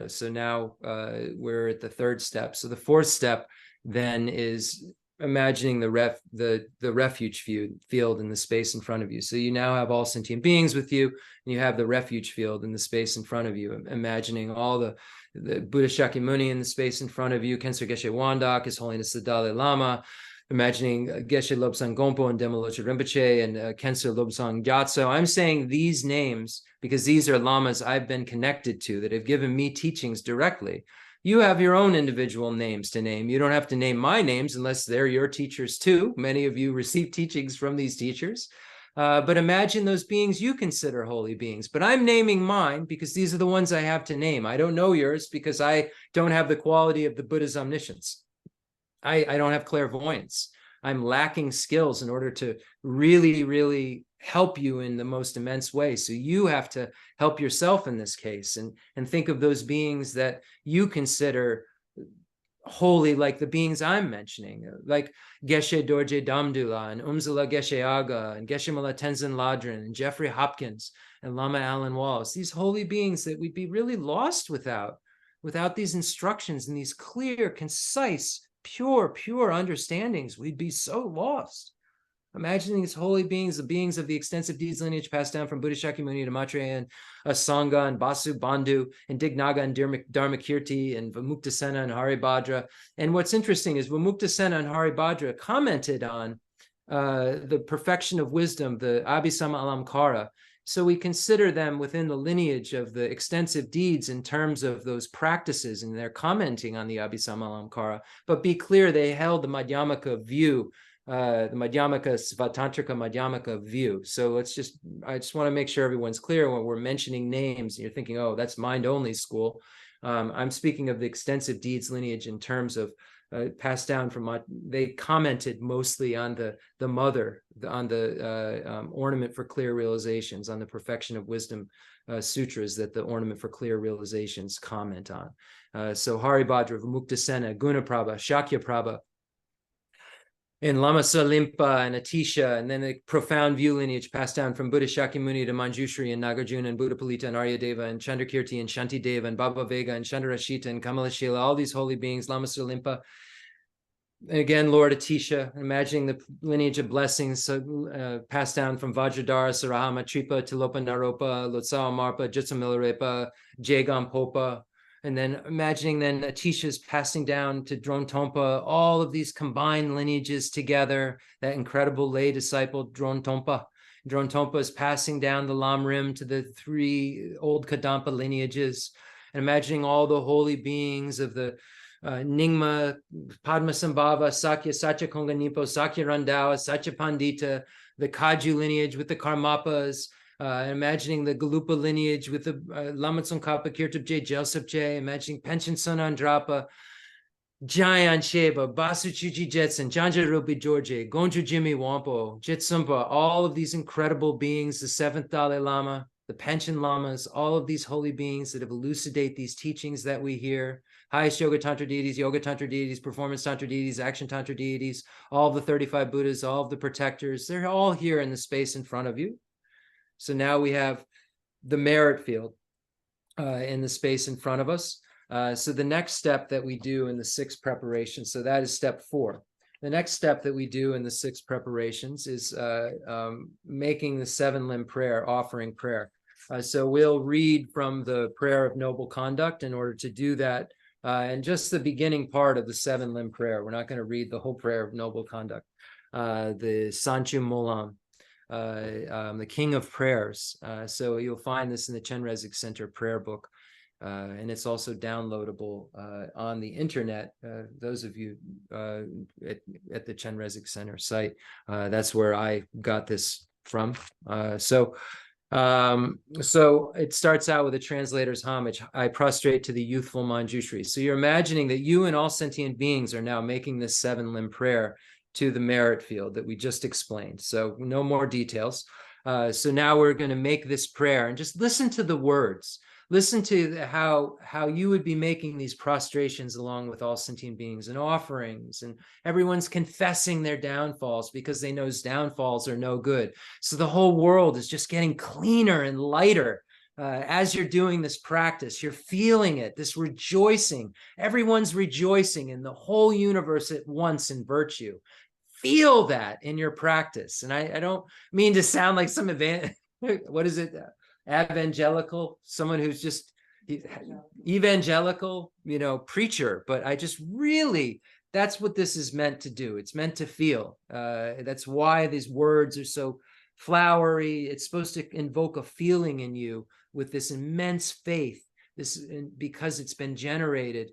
So now we're at the third step. So the fourth step then is imagining the refuge field in the space in front of you. So you now have all sentient beings with you, and you have the refuge field in the space in front of you, imagining all the Buddha Shakyamuni in the space in front of you, Kensur Geshe Wandak, His Holiness the Dalai Lama, imagining Geshe Lobsang Gompo and Demolocha Rinpoche and Kensur Lobsang Gyatso. I'm saying these names because these are lamas I've been connected to that have given me teachings directly. You have your own individual names to name. You don't have to name my names unless they're your teachers too. Many of you receive teachings from these teachers. But imagine those beings you consider holy beings. But I'm naming mine because these are the ones I have to name. I don't know yours because I don't have the quality of the Buddha's omniscience. I don't have clairvoyance. I'm lacking skills in order to really, really help you in the most immense way. So you have to help yourself in this case and think of those beings that you consider holy, like the beings I'm mentioning, like Geshe Dorje Damdula and Umzala Geshe Aga and Geshe Mala Tenzin Ladrin and Jeffrey Hopkins and Lama Alan Wallace, these holy beings that we'd be really lost without these instructions and these clear, concise, pure understandings. We'd be so lost. Imagining these holy beings, the beings of the extensive deeds lineage passed down from Buddha Shakyamuni to Maitreya and Asanga and Basu Bandhu and Dignaga and Dharmakirti and Vimuktasena and Haribhadra. And what's interesting is Vimuktasena and Haribhadra commented on the perfection of wisdom, the Abhisama Alamkara. So we consider them within the lineage of the extensive deeds in terms of those practices, and they're commenting on the Abhisama Alamkara. But be clear, they held the Madhyamaka view, the Madhyamaka, Svatantrika Madhyamaka view. So I just want to make sure everyone's clear when we're mentioning names. You're thinking, oh, that's mind-only school. I'm speaking of the extensive deeds lineage in terms of passed down from, they commented mostly on the mother, on the ornament for clear realizations, on the perfection of wisdom sutras that the Ornament for Clear Realizations comment on. So Haribhadra, Muktasena, Gunaprabha, Shakyaprabha, and Lama Salimpa and Atisha, and then the profound view lineage passed down from Buddha Shakyamuni to Manjushri and Nagarjuna and Buddhapalita and Aryadeva and Chandrakirti and Shantideva and Baba Vega and Chandrashita and Kamalashila, all these holy beings, Lama Salimpa, again, Lord Atisha, imagining the lineage of blessings passed down from Vajradhara, Sarahama, Tripa, Tilopa, Naropa, Lotsawa, Marpa, Jitsamilarepa, Jagam, Popa, and then imagining then Atisha's passing down to Drontompa, all of these combined lineages together, that incredible lay disciple Drontompa. Drontompa is passing down the Lamrim to the 3 old Kadampa lineages, and imagining all the holy beings of the Nyingma, Padmasambhava, Sakya, Satya Konganipo, Sakya Randawa, Satya Pandita, the Kaju lineage with the Karmapas, imagining the Galupa lineage with the Lamatsongkhapa, Kirtubje, Jelsupje, imagining Pension Sonandrapa, Jayan Sheba, Basuchuji Jetson, Janjarupi George, Gonju Jimmy Wampo, Jitsumpa, all of these incredible beings, the 7th Dalai Lama, the Pension Lamas, all of these holy beings that have elucidate these teachings that we hear, highest Yoga Tantra deities, performance Tantra deities, action Tantra deities, all of the 35 Buddhas, all of the protectors, they're all here in the space in front of you. So now we have the merit field in the space in front of us. So the next step that we do in the 6 preparations, so that is step 4. The next step that we do in the 6 preparations is making the 7-limb prayer, offering prayer. So we'll read from the prayer of noble conduct in order to do that. And just the beginning part of the 7-limb prayer. We're not going to read the whole prayer of noble conduct. The Sanchu Molam, the King of Prayers. So you'll find this in the Chenrezig Center prayer book. And it's also downloadable on the internet. Those of you at the Chenrezig Center site, that's where I got this from. So it starts out with a translator's homage. I prostrate to the youthful Manjushri. So you're imagining that you and all sentient beings are now making this 7-limb prayer to the merit field that we just explained. So no more details. So now we're going to make this prayer and just listen to the words. Listen to how you would be making these prostrations along with all sentient beings and offerings, and everyone's confessing their downfalls because they know downfalls are no good. So the whole world is just getting cleaner and lighter as you're doing this practice. You're feeling it, this rejoicing. Everyone's rejoicing in the whole universe at once in virtue. Feel that in your practice. And I don't mean to sound like some what is it? Evangelical, someone who's just evangelical, preacher, but I just really, that's what this is meant to do. It's meant to feel. That's why these words are so flowery. It's supposed to invoke a feeling in you with this immense faith, because it's been generated,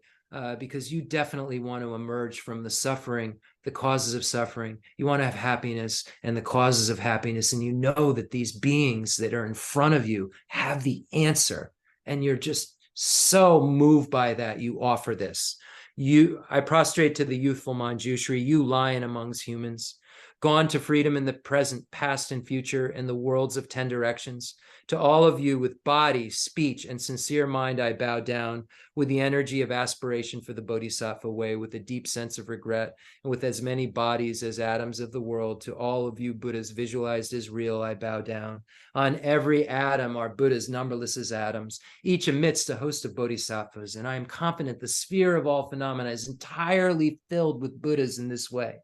because you definitely want to emerge from the suffering, the causes of suffering. You want to have happiness and the causes of happiness. And you know that these beings that are in front of you have the answer. And you're just so moved by that. You offer this. I prostrate to the youthful Manjushri, you lion amongst humans, gone to freedom in the present, past, and future, in the worlds of 10 directions. To all of you with body, speech, and sincere mind, I bow down with the energy of aspiration for the Bodhisattva way, with a deep sense of regret, and with as many bodies as atoms of the world. To all of you Buddhas visualized as real, I bow down. On every atom are Buddhas numberless as atoms, each amidst a host of Bodhisattvas. And I am confident the sphere of all phenomena is entirely filled with Buddhas in this way,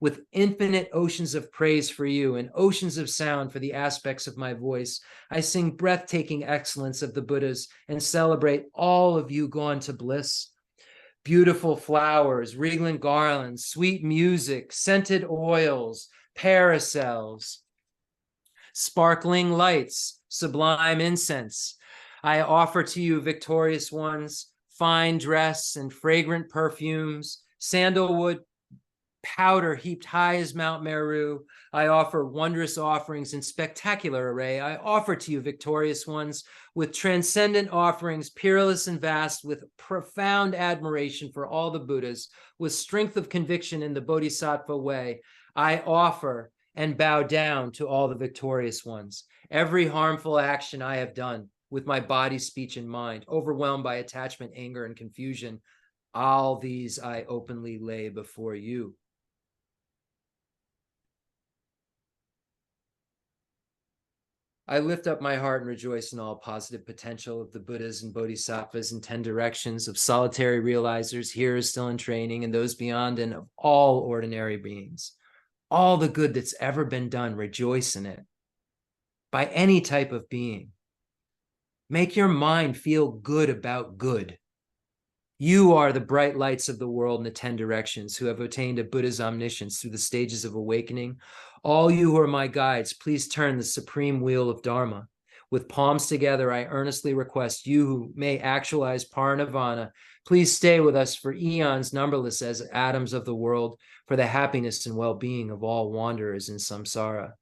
with infinite oceans of praise for you and oceans of sound for the aspects of my voice. I sing breathtaking excellence of the Buddhas and celebrate all of you gone to bliss. Beautiful flowers, regal garlands, sweet music, scented oils, parasols, sparkling lights, sublime incense. I offer to you, victorious ones, fine dress and fragrant perfumes, sandalwood, powder heaped high as Mount Meru. I offer wondrous offerings in spectacular array. I offer to you, victorious ones, with transcendent offerings, peerless and vast, with profound admiration for all the Buddhas, with strength of conviction in the Bodhisattva way. I offer and bow down to all the victorious ones. Every harmful action I have done, with my body, speech, and mind, overwhelmed by attachment, anger, and confusion. All these I openly lay before you. I lift up my heart and rejoice in all positive potential of the Buddhas and Bodhisattvas in 10 directions, of solitary realizers, hearers still in training, and those beyond, and of all ordinary beings. All the good that's ever been done, rejoice in it. By any type of being. Make your mind feel good about good. You are the bright lights of the world in the 10 directions who have attained a Buddha's omniscience through the stages of awakening. All you who are my guides, please turn the supreme wheel of Dharma. With palms together, I earnestly request you who may actualize parinirvana, please stay with us for eons numberless as atoms of the world, for the happiness and well-being of all wanderers in samsara.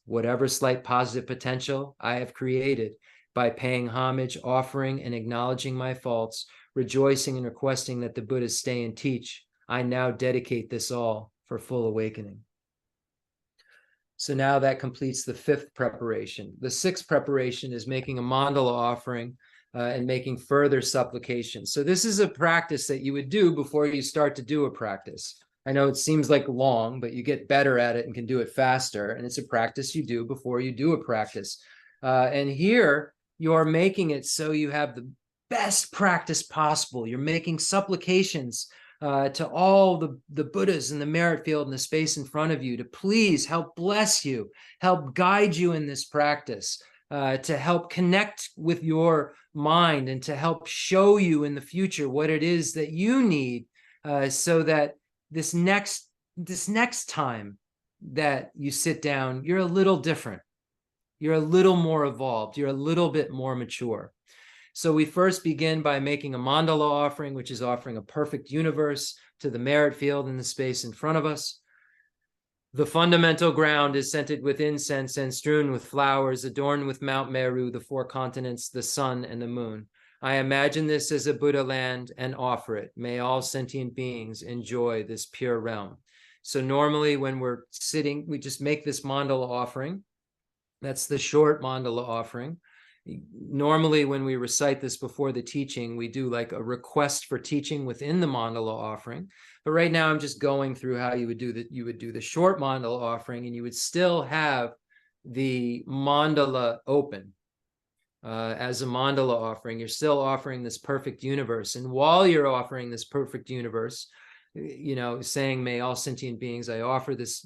Whatever slight positive potential I have created by paying homage, offering, and acknowledging my faults, rejoicing and requesting that the Buddhas stay and teach, I now dedicate this all for full awakening. So now that completes the 5th preparation. The 6th preparation is making a mandala offering and making further supplications. So this is a practice that you would do before you start to do a practice. I know it seems like long, but you get better at it and can do it faster. And it's a practice you do before you do a practice. And here you're making it so you have the best practice possible. You're making supplications to all the Buddhas in the merit field and the space in front of you to please help bless you, help guide you in this practice, to help connect with your mind and to help show you in the future what it is that you need, so that this next time that you sit down, you're a little different. You're a little more evolved. You're a little bit more mature. So we first begin by making a mandala offering, which is offering a perfect universe to the merit field in the space in front of us. The fundamental ground is scented with incense and strewn with flowers, adorned with Mount Meru, the 4 continents, the sun, and the moon. I imagine this as a Buddha land and offer it. May all sentient beings enjoy this pure realm. So normally when we're sitting, we just make this mandala offering. That's the short mandala offering. Normally, when we recite this before the teaching, we do like a request for teaching within the mandala offering. But right now, I'm just going through how you would do that. You would do the short mandala offering, and you would still have the mandala open as a mandala offering. You're still offering this perfect universe, and while you're offering this perfect universe, saying, "May all sentient beings, I offer this,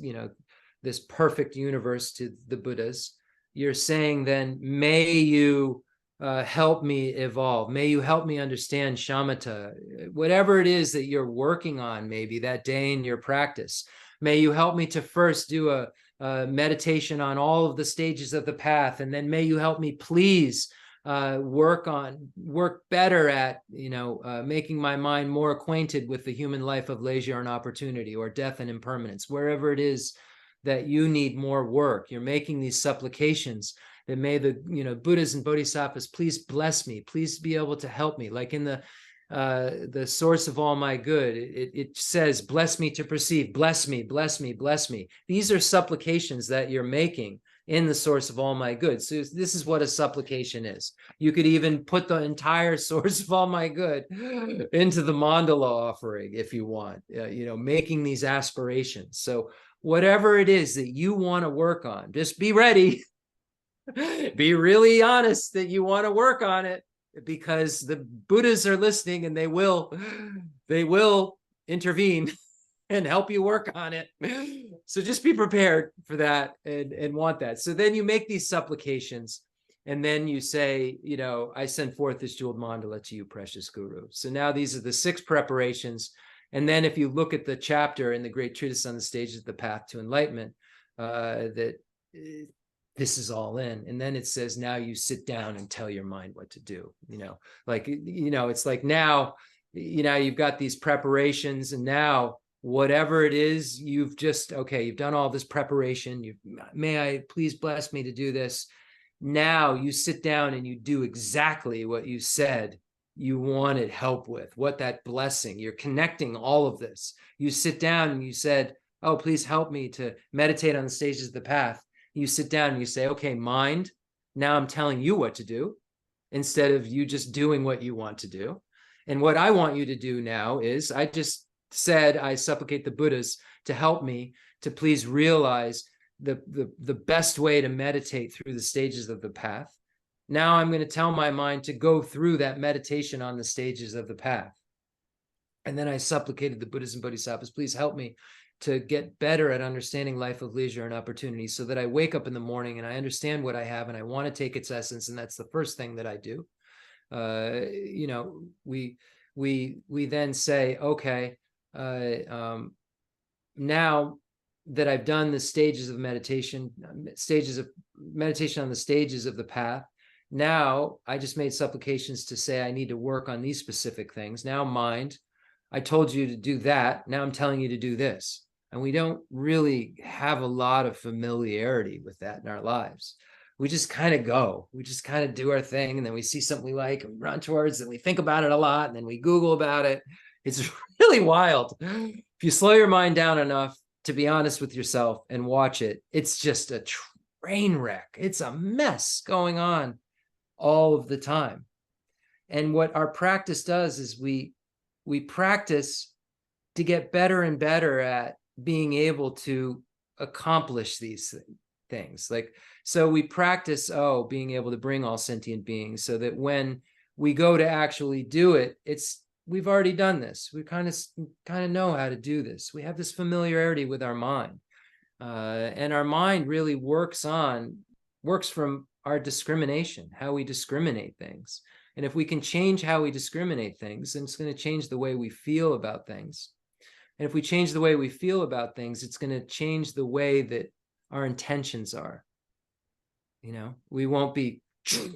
this perfect universe to the Buddhas." You're saying then, may you help me evolve. May you help me understand shamatha, whatever it is that you're working on maybe that day in your practice. May you help me to first do a meditation on all of the stages of the path. And then may you help me please work better at, making my mind more acquainted with the human life of leisure and opportunity, or death and impermanence, wherever it is that you need more work. You're making these supplications that may the Buddhas and Bodhisattvas please bless me, please be able to help me. Like in the source of all my good, it says, bless me to perceive, bless me, bless me, bless me. These are supplications that you're making in the source of all my good. So this is what a supplication is. You could even put the entire source of all my good into the mandala offering if you want, making these aspirations. So whatever it is that you want to work on, just be ready. Be really honest that you want to work on it, because the Buddhas are listening and they will intervene and help you work on it. So just be prepared for that and want that. So then you make these supplications, and then you say, I send forth this jeweled mandala to you, precious Guru. So now these are the 6 preparations. And then if you look at the chapter in the Great Treatise on the Stages of the Path to Enlightenment, this is all in. And then it says, now you sit down and tell your mind what to do. It's like now, you've got these preparations, and now whatever it is, you've done all this preparation. May I please bless me to do this. Now you sit down and you do exactly what you said you wanted help with, what that blessing, you're connecting all of this. You sit down and you said, oh, please help me to meditate on the stages of the path. You sit down and you say, okay, mind, now I'm telling you what to do. instead of you just doing what you want to do. And what I want you to do now is, I just said, I supplicate the Buddhas to help me to please realize the best way to meditate through the stages of the path. Now I'm going to tell my mind to go through that meditation on the stages of the path. And then I supplicated the Buddhas and Bodhisattvas, please help me to get better at understanding life of leisure and opportunity, so that I wake up in the morning and I understand what I have and I want to take its essence. And that's the first thing that I do. You know, we then say, okay, now that I've done the stages of meditation on the stages of the path, now I just made supplications to say I need to work on these specific things. Now, mind, I told you to do that. Now I'm telling you to do this. And we don't really have a lot of familiarity with that in our lives. We just kind of go. We just kind of do our thing. And then we see something we like and run towards, and we think about it a lot. And then we Google about it. It's really wild. If you slow your mind down enough to be honest with yourself and watch it, it's just a train wreck. It's a mess going on all of the time. And what our practice does is we practice to get better and better at being able to accomplish these things. Like, so we practice, being able to bring all sentient beings, so that when we go to actually do it, we've already done this. We kind of know how to do this. We have this familiarity with our mind. And our mind really works from our discrimination, how we discriminate things. And if we can change how we discriminate things, then it's going to change the way we feel about things. And if we change the way we feel about things, it's going to change the way that our intentions are. You know, we won't be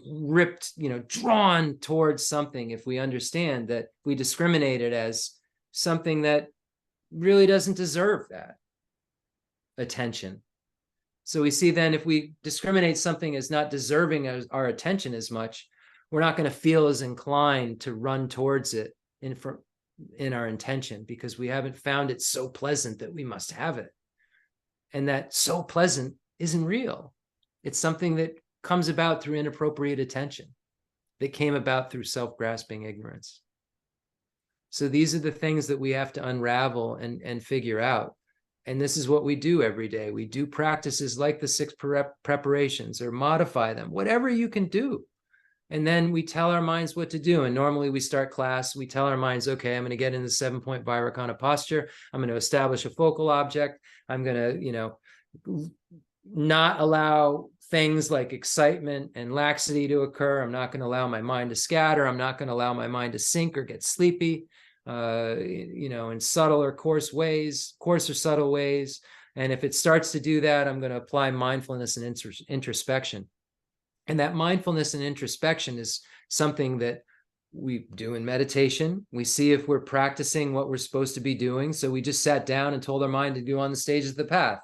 ripped, drawn towards something if we understand that we discriminate it as something that really doesn't deserve that attention. So we see then, if we discriminate something as not deserving our attention as much, we're not going to feel as inclined to run towards it in our intention, because we haven't found it so pleasant that we must have it. And that so pleasant isn't real. It's something that comes about through inappropriate attention, that came about through self-grasping ignorance. So these are the things that we have to unravel and figure out. And this is what we do every day. We do practices like the 6 preparations, or modify them, whatever you can do. And then we tell our minds what to do. And normally we start class, we tell our minds, okay, I'm going to get into the 7-point Vairakana posture. I'm going to establish a focal object. I'm going to, not allow things like excitement and laxity to occur. I'm not going to allow my mind to scatter. I'm not going to allow my mind to sink or get sleepy, in subtle or coarse or subtle ways. And if it starts to do that, I'm going to apply mindfulness and introspection. And that mindfulness and introspection is something that we do in meditation. We see if we're practicing what we're supposed to be doing. So we just sat down and told our mind to go on the stages of the path.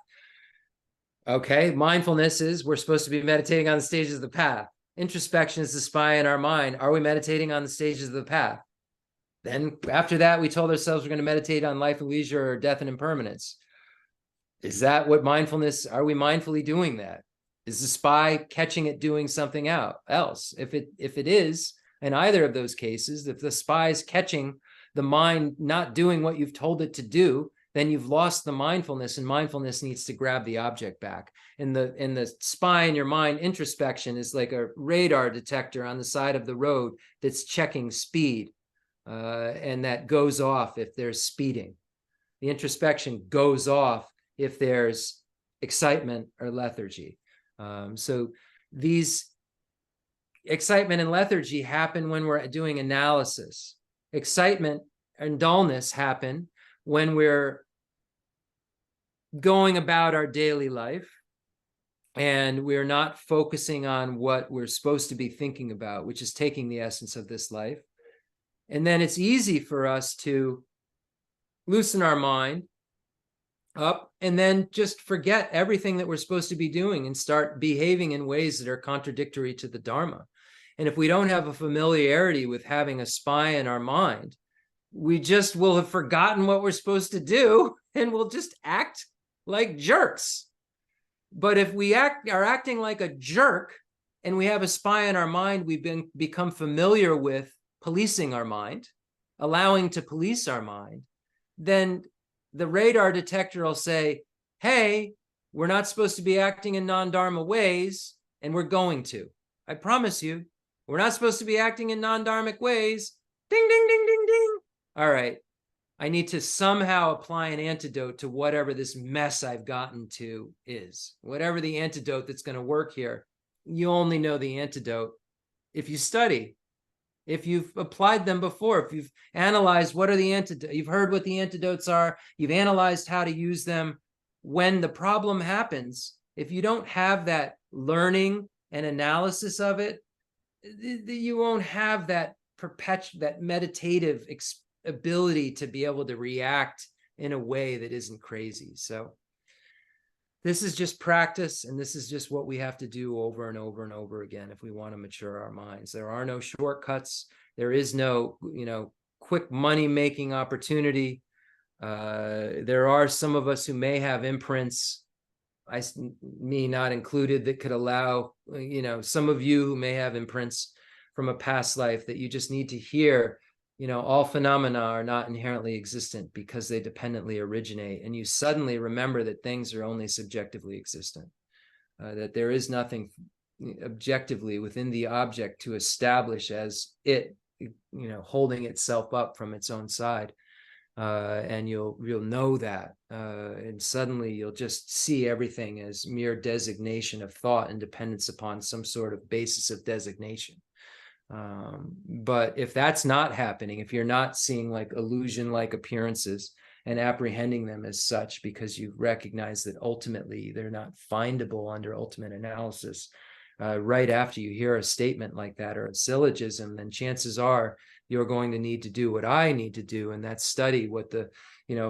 Okay, mindfulness is we're supposed to be meditating on the stages of the path. Introspection is the spy in our mind. Are we meditating on the stages of the path? Then after that, we told ourselves we're going to meditate on life and leisure, or death and impermanence. Is that what mindfulness, are we mindfully doing that? Is the spy catching it doing something else? If it is, in either of those cases, if the spy is catching the mind not doing what you've told it to do, then you've lost the mindfulness, and mindfulness needs to grab the object back. And the spy in your mind, introspection, is like a radar detector on the side of the road that's checking speed, and that goes off if there's speeding. The introspection goes off if there's excitement or lethargy. So these excitement and lethargy happen when we're doing analysis. Excitement and dullness happen when we're going about our daily life and we're not focusing on what we're supposed to be thinking about, which is taking the essence of this life. And then it's easy for us to loosen our mind up and then just forget everything that we're supposed to be doing and start behaving in ways that are contradictory to the Dharma. And if we don't have a familiarity with having a spy in our mind, we just will have forgotten what we're supposed to do and we'll just act like jerks. But if we are acting like a jerk and we have a spy in our mind, we've become familiar with policing our mind, allowing to police our mind, then the radar detector will say, hey, we're not supposed to be acting in non-dharma ways, and we're going to. I promise you, we're not supposed to be acting in non-dharmic ways. Ding, ding, ding, ding, ding. All right, I need to somehow apply an antidote to whatever this mess I've gotten to is. Whatever the antidote that's going to work here, you only know the antidote if you study, if you've applied them before, if you've analyzed what are the antidotes, you've heard what the antidotes are, you've analyzed how to use them. When the problem happens, if you don't have that learning and analysis of it, you won't have that that meditative ability to be able to react in a way that isn't crazy. So this is just practice, and this is just what we have to do over and over and over again if we want to mature our minds. There are no shortcuts. There is no, quick money-making opportunity. There are some of us who may have imprints, me not included, that could allow, some of you who may have imprints from a past life that you just need to hear, all phenomena are not inherently existent because they dependently originate. And you suddenly remember that things are only subjectively existent, that there is nothing objectively within the object to establish as it, holding itself up from its own side. And you'll know that, and suddenly you'll just see everything as mere designation of thought and dependence upon some sort of basis of designation. But if that's not happening, if you're not seeing like illusion-like appearances and apprehending them as such because you recognize that ultimately they're not findable under ultimate analysis, right after you hear a statement like that or a syllogism, then chances are you're going to need to do what I need to do, and that's study what the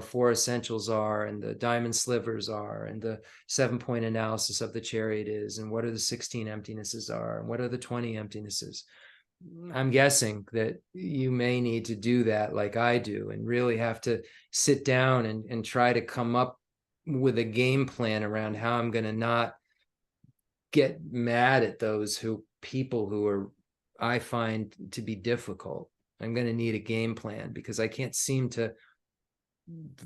4 essentials are, and the diamond slivers are, and the 7-point analysis of the chariot is, and what are the 16 emptinesses are, and what are the 20 emptinesses. I'm guessing that you may need to do that like I do, and really have to sit down and try to come up with a game plan around how I'm going to not get mad at those people who are, I find to be difficult. I'm going to need a game plan because I can't seem to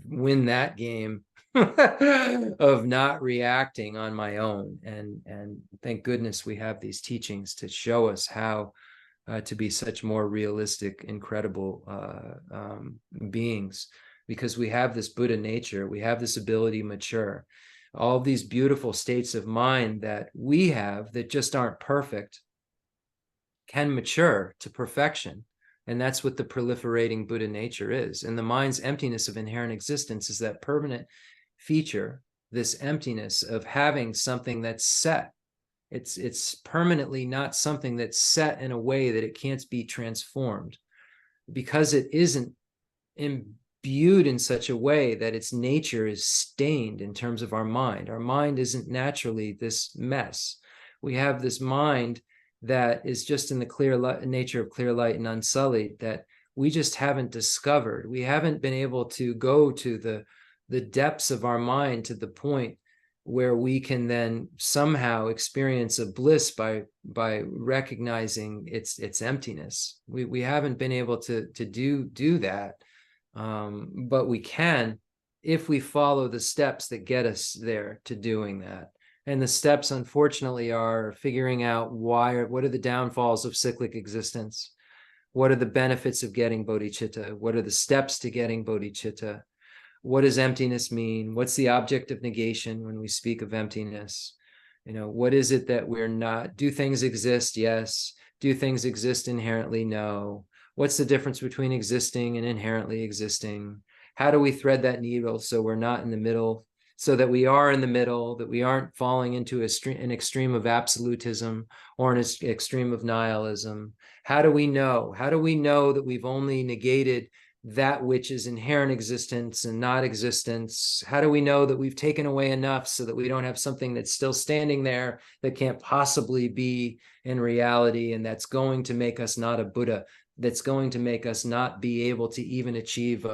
win that game of not reacting on my own. And thank goodness we have these teachings to show us how to be such more realistic, incredible beings, because we have this Buddha nature, we have this ability to mature. All these beautiful states of mind that we have that just aren't perfect can mature to perfection. And that's what the proliferating Buddha nature is. And the mind's emptiness of inherent existence is that permanent feature, this emptiness of having something that's set. It's permanently not something that's set in a way that it can't be transformed, because it isn't imbued in such a way that its nature is stained in terms of our mind. Our mind isn't naturally this mess. We have this mind that is just in the clear nature of clear light and unsullied, that we just haven't discovered. We haven't been able to go to the depths of our mind to the point where we can then somehow experience a bliss by recognizing its emptiness. We haven't been able to do that, but we can if we follow the steps that get us there to doing that. And the steps, unfortunately, are figuring out what are the downfalls of cyclic existence? What are the benefits of getting bodhicitta? What are the steps to getting bodhicitta? What does emptiness mean? What's the object of negation when we speak of emptiness? What is it that we're not? Do things exist? Yes. Do things exist inherently? No. What's the difference between existing and inherently existing? How do we thread that needle so we're not in the middle, so that we are in the middle, that we aren't falling into an extreme of absolutism or an extreme of nihilism? How do we know? How do we know that we've only negated that which is inherent existence and not existence? How do we know that we've taken away enough so that we don't have something that's still standing there that can't possibly be in reality, and that's going to make us not a Buddha, that's going to make us not be able to even achieve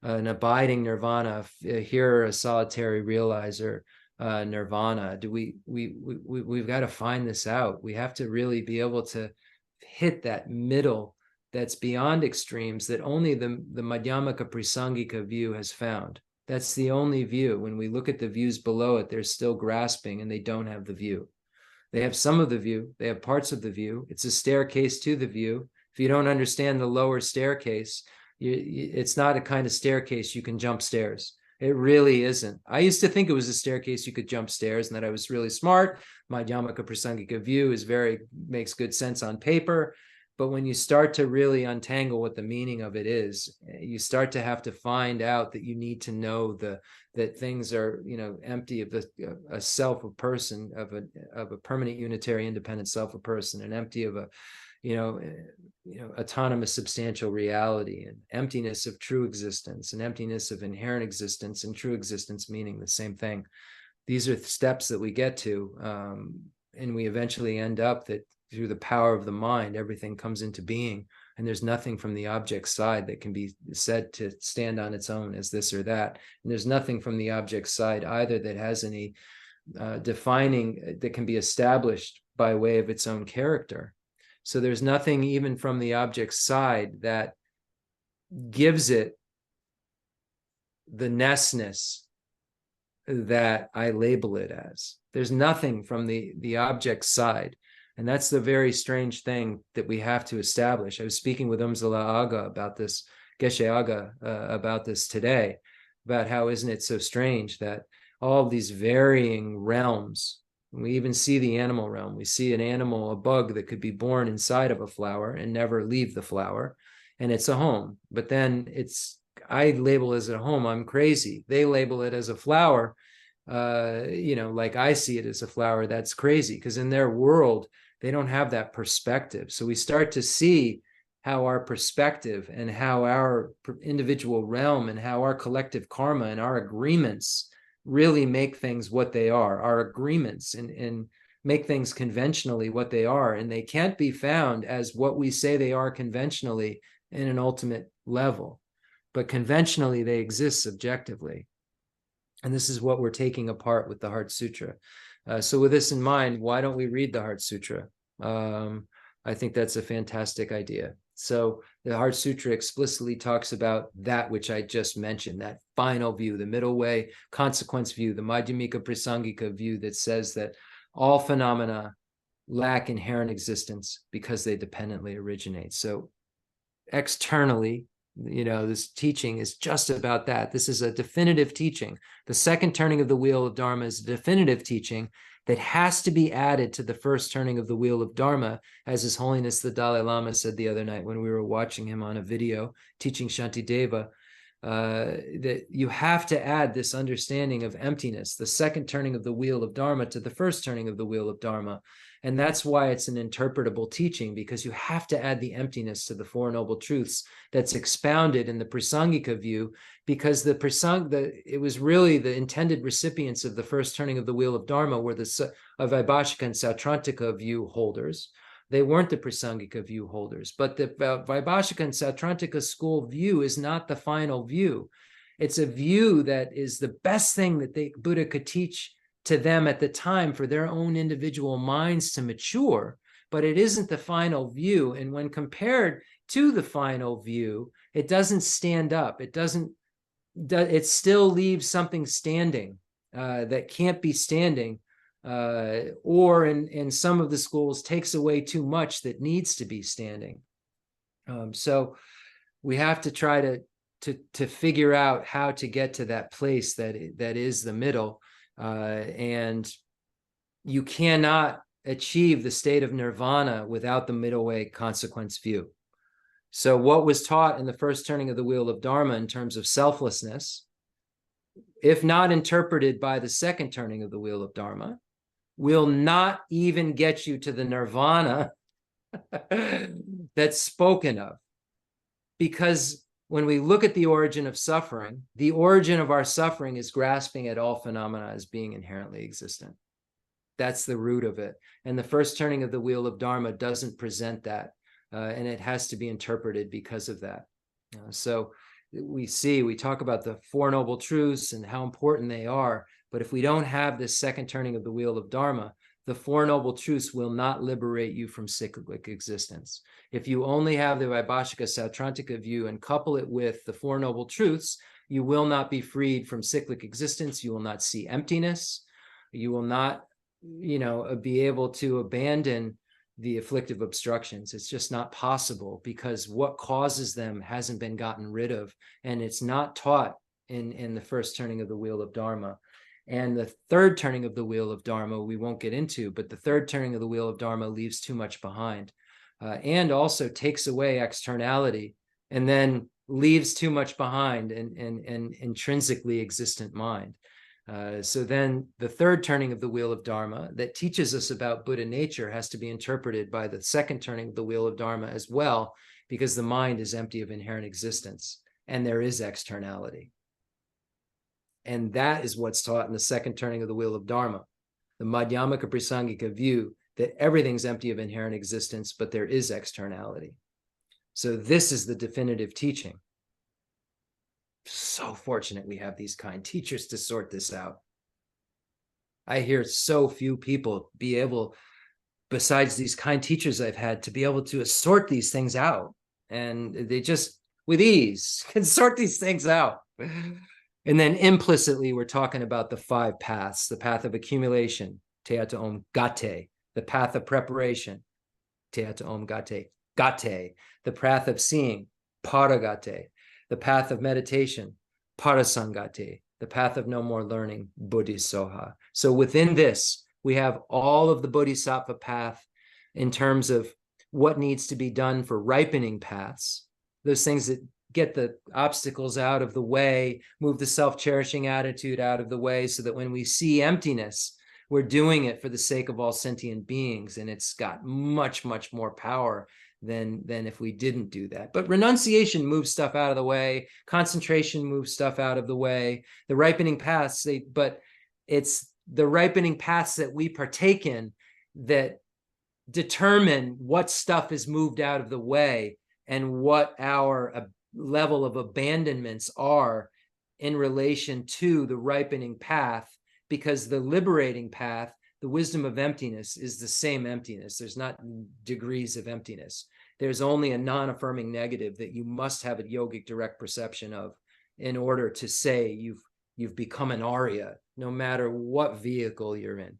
an abiding nirvana, here a solitary realizer, nirvana? We've got to find this out. We have to really be able to hit that middle that's beyond extremes, that only the Madhyamaka Prasangika view has found. That's the only view. When we look at the views below it, they're still grasping and they don't have the view. They have some of the view, they have parts of the view. It's a staircase to the view. If you don't understand the lower staircase, it's not a kind of staircase you can jump stairs. It really isn't. I used to think it was a staircase you could jump stairs and that I was really smart. My Madhyamaka Prasangika view makes good sense on paper. But when you start to really untangle what the meaning of it is, you start to have to find out that you need to know that things are, empty of a self, a person, of a permanent unitary independent self, a person, and empty of a autonomous substantial reality, and emptiness of true existence, and emptiness of inherent existence, and true existence meaning the same thing. These are the steps that we get to, and we eventually end up that through the power of the mind, everything comes into being, and there's nothing from the object side that can be said to stand on its own as this or that. And there's nothing from the object side either that has any defining, that can be established by way of its own character. So there's nothing even from the object side that gives it the ness-ness that I label it as. There's nothing from the object side. And that's the very strange thing that we have to establish. I was speaking with Umzala Aga about this, Geshe Aga, about this today, about how isn't it so strange that all these varying realms, we even see the animal realm. We see an animal, a bug that could be born inside of a flower and never leave the flower, and it's a home. But then I label it as a home, I'm crazy. They label it as a flower, like I see it as a flower. That's crazy, because in their world, they don't have that perspective. So we start to see how our perspective and how our individual realm and how our collective karma and our agreements really make things what they are. Our agreements and make things conventionally what they are. And they can't be found as what we say they are conventionally in an ultimate level. But conventionally, they exist subjectively. And this is what we're taking apart with the Heart Sutra. So with this in mind, why don't we read the Heart Sutra? I think that's a fantastic idea. So the Heart Sutra explicitly talks about that which I just mentioned, that final view, the middle way, consequence view, the Madhyamika Prasangika view that says that all phenomena lack inherent existence because they dependently originate. So externally, this teaching is just about that. This is a definitive teaching. The second turning of the wheel of Dharma is a definitive teaching that has to be added to the first turning of the wheel of Dharma, as His Holiness the Dalai Lama said the other night when we were watching him on a video teaching Shantideva, that you have to add this understanding of emptiness, the second turning of the wheel of Dharma, to the first turning of the wheel of Dharma. And that's why it's an interpretable teaching, because you have to add the emptiness to the Four Noble Truths that's expounded in the Prasangika view, because it was really the intended recipients of the first turning of the wheel of Dharma were the Vaibhashika and Sautrantika view holders. They weren't the Prasangika view holders, but the Vaibhashika and Sautrantika school view is not the final view. It's a view that is the best thing that Buddha could teach to them at the time for their own individual minds to mature, but it isn't the final view. And when compared to the final view, it doesn't stand up. It still leaves something standing that can't be standing, or in some of the schools takes away too much that needs to be standing. So we have to try to figure out how to get to that place that is the middle. And you cannot achieve the state of nirvana without the middle way consequence view. So what was taught in the first turning of the wheel of Dharma in terms of selflessness, if not interpreted by the second turning of the wheel of Dharma, will not even get you to the nirvana that's spoken of. Because when we look at the origin of suffering, the origin of our suffering is grasping at all phenomena as being inherently existent. That's the root of it. And the first turning of the wheel of Dharma doesn't present that. And it has to be interpreted because of that. So we talk about the Four Noble Truths and how important they are, But if we don't have this second turning of the wheel of Dharma, the Four Noble Truths will not liberate you from cyclic existence. If you only have the Vaibhashika Sautrantika view and couple it with the Four Noble Truths, you will not be freed from cyclic existence. You will not see emptiness. You will not, be able to abandon the afflictive obstructions. It's just not possible, because what causes them hasn't been gotten rid of, and it's not taught in the first turning of the wheel of Dharma. And the third turning of the wheel of Dharma, we won't get into, but the third turning of the wheel of Dharma leaves too much behind, and also takes away externality, and then leaves too much behind in intrinsically existent mind. So then the third turning of the wheel of Dharma that teaches us about Buddha nature has to be interpreted by the second turning of the wheel of Dharma as well, because the mind is empty of inherent existence and there is externality. And that is what's taught in the second turning of the wheel of Dharma, the Madhyamaka Prasangika view that everything's empty of inherent existence, but there is externality. So this is the definitive teaching. So fortunate we have these kind teachers to sort this out. I hear so few people be able, besides these kind teachers I've had, to be able to sort these things out. And they just, with ease, can sort these things out. And then implicitly, we're talking about the 5 paths: the path of accumulation, Teata Om Gate; the path of preparation, Teata Om Gate, the path of seeing, Paragate; the path of meditation, Parasangate; the path of no more learning, Bodhisoha. So within this, we have all of the Bodhisattva path in terms of what needs to be done for ripening paths, those things that get the obstacles out of the way, move the self-cherishing attitude out of the way, so that when we see emptiness, we're doing it for the sake of all sentient beings, and it's got much, much more power than if we didn't do that. But renunciation moves stuff out of the way. Concentration moves stuff out of the way. The ripening paths, but it's the ripening paths that we partake in that determine what stuff is moved out of the way and what our level of abandonments are in relation to the ripening path, because the liberating path, the wisdom of emptiness, is the same emptiness. There's not degrees of emptiness. There's only a non-affirming negative that you must have a yogic direct perception of in order to say you've become an Arya, no matter what vehicle you're in.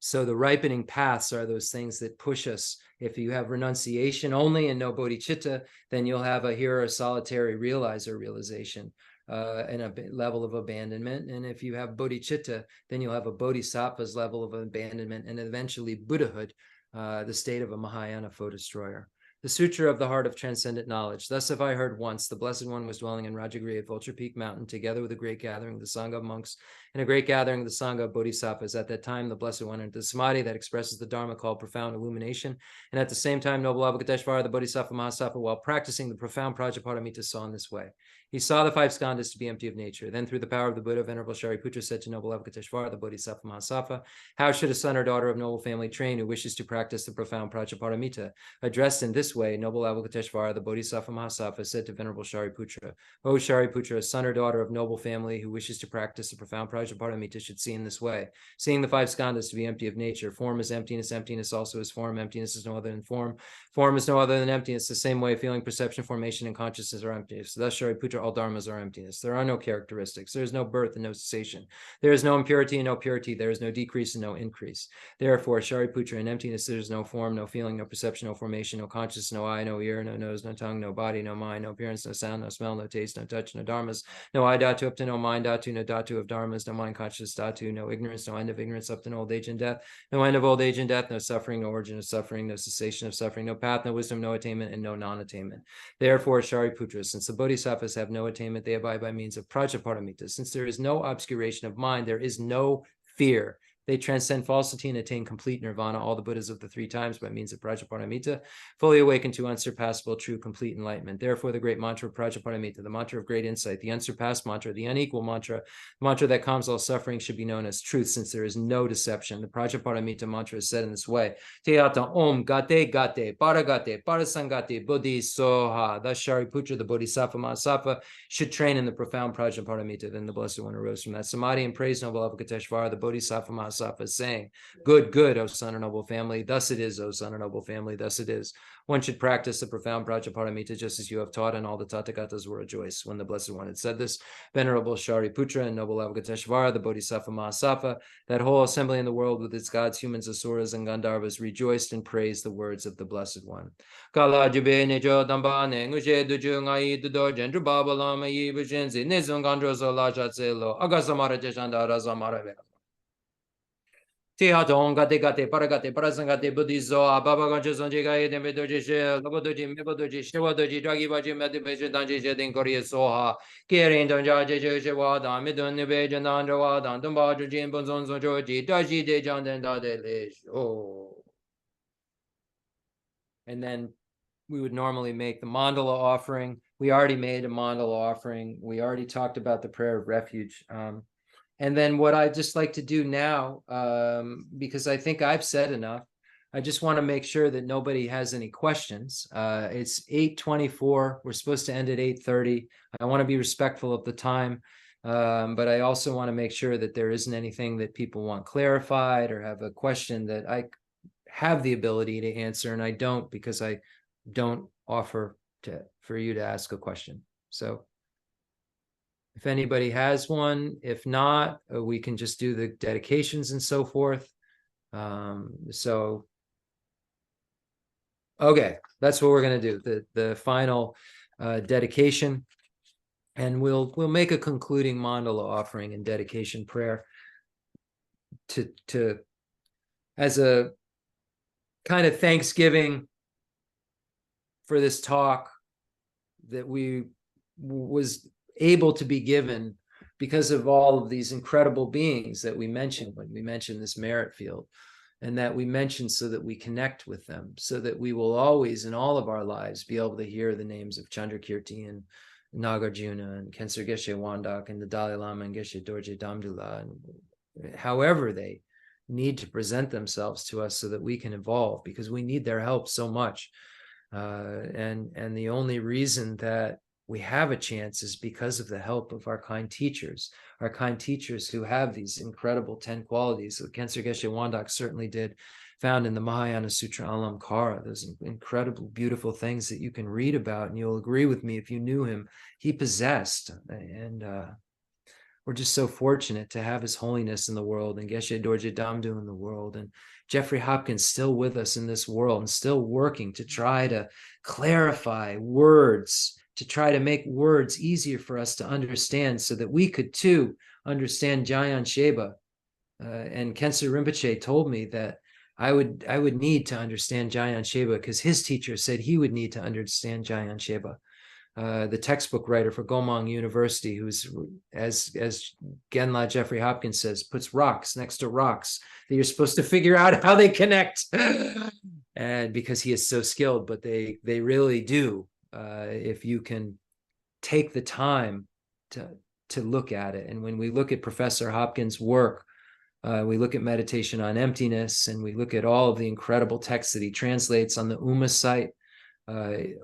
So the ripening paths are those things that push us. If you have renunciation only and no bodhicitta, then you'll have a hero solitary realizer realization and a level of abandonment. And if you have bodhicitta, then you'll have a bodhisattva's level of abandonment, and eventually Buddhahood, the state of a Mahayana foe destroyer. The Sutra of the Heart of Transcendent Knowledge. Thus have I heard once, the Blessed One was dwelling in Rajagriha at Vulture Peak Mountain, together with a great gathering of the Sangha of monks and a great gathering of the Sangha of Bodhisattvas. At that time, the Blessed One entered the Samadhi that expresses the Dharma called profound illumination. And at the same time, noble Avalokiteshvara, the Bodhisattva Mahasattva, while practicing the profound Prajaparamita, saw in this way. He saw the 5 skandhas to be empty of nature. Then through the power of the Buddha, Venerable Shariputra said to noble Avalokiteshvara, the Bodhisattva Mahasattva, how should a son or daughter of noble family train who wishes to practice the profound Prajaparamita? Addressed in this way, noble Avalokiteshvara, the Bodhisattva Mahasattva, said to Venerable Shariputra, O Shariputra, a son or daughter of noble family who wishes to practice the profound Prajaparamita should see in this way. Seeing the 5 skandhas to be empty of nature, form is emptiness, emptiness also is form, emptiness is no other than form, form is no other than emptiness. The same way feeling, perception, formation, and consciousness are emptiness. Thus, Shariputra, all dharmas are emptiness. There are no characteristics. There is no birth and no cessation. There is no impurity and no purity. There is no decrease and no increase. Therefore, Shariputra, in emptiness there is no form, no feeling, no perception, no formation, no consciousness, no eye, no ear, no nose, no tongue, no body, no mind, no appearance, no sound, no smell, no taste, no touch, no dharmas, no eye dhatu up to no mind dhatu, no dhatu of dharmas, no mind consciousness dhatu, no ignorance, no end of ignorance up to no old age and death, no end of old age and death, no suffering, no origin of suffering, no cessation of suffering, no path, no wisdom, no attainment, and no non-attainment. Therefore, Shariputra, since the bodhisattvas have no attainment, they abide by means of Prajaparamita. Since there is no obscuration of mind, there is no fear. They transcend falsity and attain complete nirvana, all the Buddhas of the 3 times by means of Prajaparamita, fully awakened to unsurpassable, true, complete enlightenment. Therefore, the great mantra of Prajaparamita, the mantra of great insight, the unsurpassed mantra, the unequal mantra, the mantra that calms all suffering, should be known as truth, since there is no deception. The Prajaparamita mantra is said in this way: Teata Om Gate Gate Paragate Parasangate Bodhi Soha. Thus Shariputra, the Bodhisattva Mahasattva, should train in the profound Prajaparamita. Then the Blessed One arose from that samadhi and praised noble Avalokiteshvara, the Bodhisattva Mahasattva, saying, Good, good, O son of noble family. Thus it is, O son of noble family. Thus it is. One should practice the profound Prajaparamita just as you have taught, and all the Tathagatas will rejoice. When the Blessed One had said this, Venerable Shariputra and noble Avalokiteshvara, the Bodhisattva Mahasattva, that whole assembly in the world with its gods, humans, asuras, and Gandharvas, rejoiced and praised the words of the Blessed One. Kala jube nejo dambane ngushe duju ngai dudo jendru baba lama yi bujinzi nizung gandro so la chatselo agasamara jeshanda razamara vera. Tia donga de gate paragate parasangate buddhizo baba gancho sonje gai de medoji she lobodoji mebodoji shewadoji dragi baji meditation danji she din korea soha kirin donja je she wada midun nebe janandra wada dumba jin bonzon so joji daji de janden da de le oh. And then we would normally make the mandala offering. We already made a mandala offering. We already talked about the prayer of refuge. And then what I just like to do now, because I think I've said enough, I just want to make sure that nobody has any questions. It's 8:24. We're supposed to end at 8:30. I want to be respectful of the time, but I also want to make sure that there isn't anything that people want clarified or have a question that I have the ability to answer, and I don't, because I don't offer for you to ask a question. So if anybody has one, if not, we can just do the dedications and so forth. So okay, that's what we're going to do, the final dedication, and we'll make a concluding mandala offering and dedication prayer to as a kind of thanksgiving for this talk that we was able to be given because of all of these incredible beings that we mentioned when we mentioned this merit field, and that we mentioned so that we connect with them, so that we will always in all of our lives be able to hear the names of Chandrakirti and Nagarjuna and Khensur Geshe Wandak and the Dalai Lama and Geshe Dorje Damdula, and however they need to present themselves to us so that we can evolve, because we need their help so much. And the only reason that we have a chance is because of the help of our kind teachers who have these incredible 10 qualities that Khensur Geshe Wandak certainly did, found in the Mahayana Sutra Alamkara. Those incredible, beautiful things that you can read about, and you'll agree with me if you knew him, he possessed. And we're just so fortunate to have His Holiness in the world, and Geshe Dorje Damdu in the world, and Jeffrey Hopkins still with us in this world and still working to try to clarify words, to try to make words easier for us to understand so that we could too understand Jayan Sheba. And Khensur Rinpoche told me that I would need to understand Jayan Sheba because his teacher said he would need to understand Jayan Sheba. The textbook writer for Gomong University, who's, as Genla Jeffrey Hopkins says, puts rocks next to rocks that you're supposed to figure out how they connect. And because he is so skilled, but they really do, if you can take the time to look at it. And when we look at Professor Hopkins' work, we look at Meditation on Emptiness, and we look at all of the incredible texts that he translates on the UMA site. I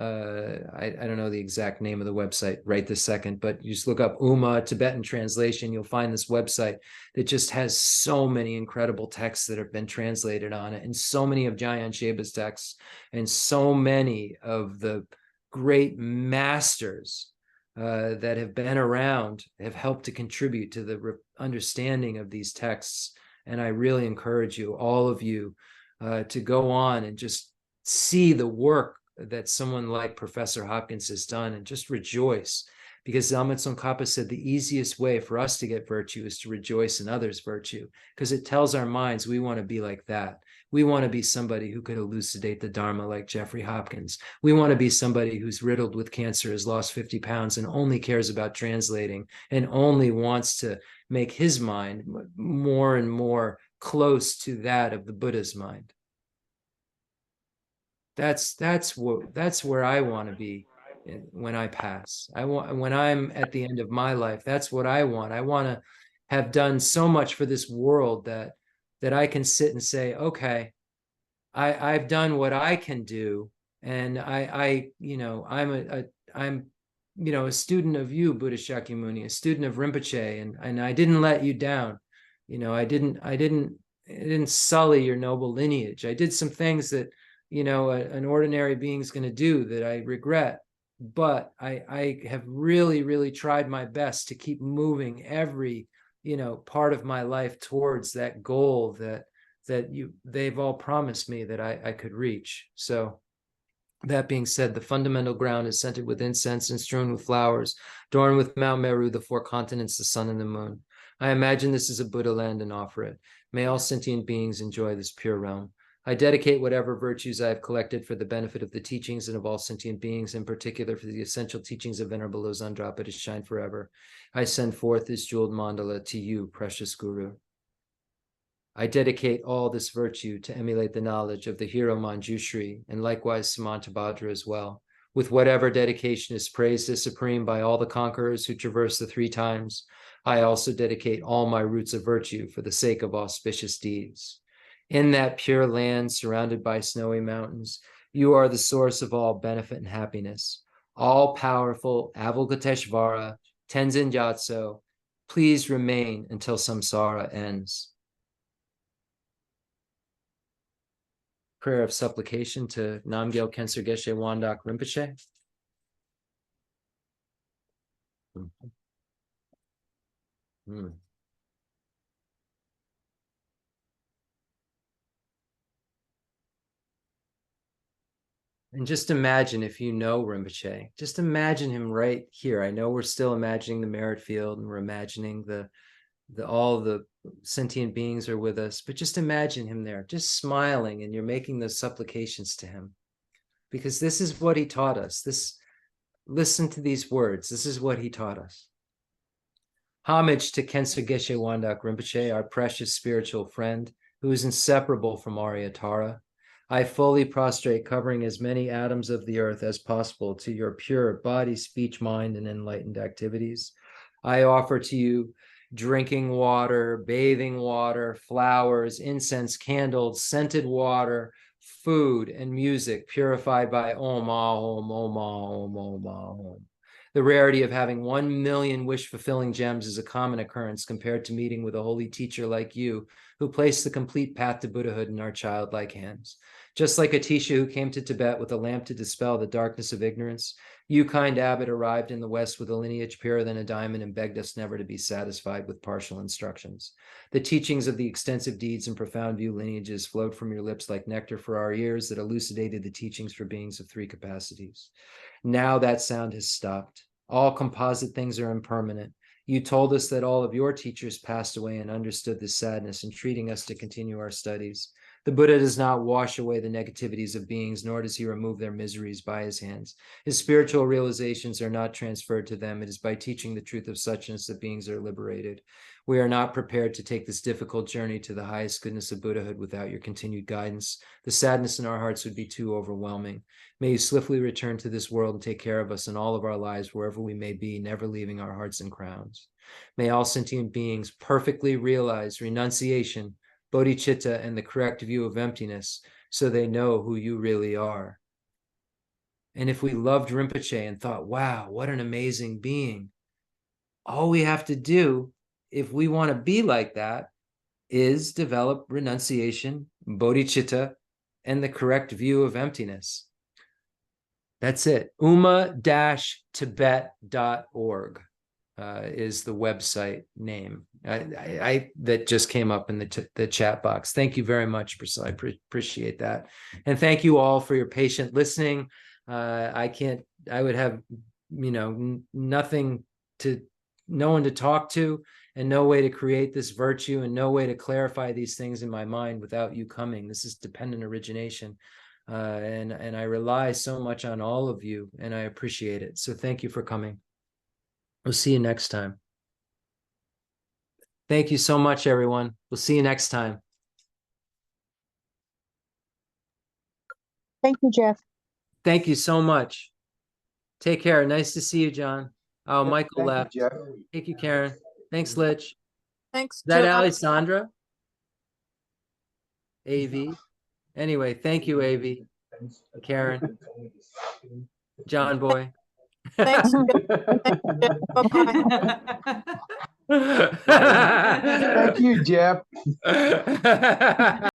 don't know the exact name of the website right this second, but you just look up UMA Tibetan translation, you'll find this website that just has so many incredible texts that have been translated on it, and so many of Jayan Sheba's texts, and so many of the great masters that have been around have helped to contribute to the understanding of these texts. And I really encourage you, all of you, to go on and just see the work that someone like Professor Hopkins has done, and just rejoice, because Zalman Tsongkhapa said the easiest way for us to get virtue is to rejoice in others' virtue, because it tells our minds we want to be like that. We want to be somebody who could elucidate the Dharma like Jeffrey Hopkins. We want to be somebody who's riddled with cancer, has lost 50 pounds, and only cares about translating, and only wants to make his mind more and more close to that of the Buddha's mind. That's where I want to be when I pass. When I'm at the end of my life, that's what I want. I want to have done so much for this world that I can sit and say, okay, I've done what I can do, and I'm a student of you, Buddha Shakyamuni, a student of Rinpoche, and I didn't let you down. I didn't sully your noble lineage. I did some things that an ordinary being's going to do that I regret, but I have really, really tried my best to keep moving every part of my life towards that goal that they've all promised me that I could reach. So that being said, the fundamental ground is scented with incense and strewn with flowers, adorned with Mount Meru, the four continents, the sun and the moon. I imagine this is a Buddha land and offer it. May all sentient beings enjoy this pure realm. I dedicate whatever virtues I have collected for the benefit of the teachings and of all sentient beings, in particular for the essential teachings of Venerable Losandrapa to shine forever. I send forth this jeweled mandala to you, precious Guru. I dedicate all this virtue to emulate the knowledge of the hero Manjushri, and likewise Samantabhadra as well, with whatever dedication is praised as supreme by all the conquerors who traverse the three times. I also dedicate all my roots of virtue for the sake of auspicious deeds. In that pure land surrounded by snowy mountains, you are the source of all benefit and happiness. All-powerful Avalokiteshvara, Tenzin Gyatso, please remain until samsara ends. Prayer of supplication to Namgyal Khentsur Geshe Wandak Rinpoche. And just imagine, if you know Rinpoche, just imagine him right here. I know we're still imagining the merit field and we're imagining all the sentient beings are with us, but just imagine him there, just smiling, and you're making those supplications to him, because this is what he taught us. Listen to these words. This is what he taught us. Homage to Khentsur Geshe Wandak Rinpoche, our precious spiritual friend, who is inseparable from Aryatara. I fully prostrate, covering as many atoms of the earth as possible to your pure body, speech, mind, and enlightened activities. I offer to you drinking water, bathing water, flowers, incense, candles, scented water, food, and music purified by Om Om Om Om Om Om. The rarity of having 1 million wish-fulfilling gems is a common occurrence compared to meeting with a holy teacher like you, who placed the complete path to Buddhahood in our childlike hands. Just like Atisha, who came to Tibet with a lamp to dispel the darkness of ignorance, you, kind abbot, arrived in the West with a lineage purer than a diamond and begged us never to be satisfied with partial instructions. The teachings of the extensive deeds and profound view lineages flowed from your lips like nectar for our ears that elucidated the teachings for beings of three capacities. Now that sound has stopped. All composite things are impermanent. You told us that all of your teachers passed away and understood this sadness, entreating us to continue our studies. The Buddha does not wash away the negativities of beings, nor does he remove their miseries by his hands. His spiritual realizations are not transferred to them. It is by teaching the truth of suchness that beings are liberated. We are not prepared to take this difficult journey to the highest goodness of Buddhahood without your continued guidance. The sadness in our hearts would be too overwhelming. May you swiftly return to this world and take care of us in all of our lives, wherever we may be, never leaving our hearts and crowns. May all sentient beings perfectly realize renunciation, bodhicitta, and the correct view of emptiness, so they know who you really are. And if we loved Rinpoche and thought, wow, what an amazing being, all we have to do, if we want to be like that, is develop renunciation, bodhicitta, and the correct view of emptiness. That's it. uma-tibet.org is the website name. That just came up in the chat box. Thank you very much, Priscilla. I appreciate that. And thank you all for your patient listening. I would have, nothing to, no one to talk to, and no way to create this virtue, and no way to clarify these things in my mind without you coming. This is dependent origination. And I rely so much on all of you, and I appreciate it. So thank you for coming. We'll see you next time. Thank you so much, everyone. We'll see you next time. Thank you, Jeff. Thank you so much. Take care. Nice to see you, John. Oh, Michael left. Jeff. Thank you, Karen. Thanks, Lich. Thanks, Is that Jeff. Alessandra? AV. Anyway, thank you, AV. Karen. John Boy. Thanks, Jeff. Thanks, Jeff. Bye-bye. Thank you, Jeff.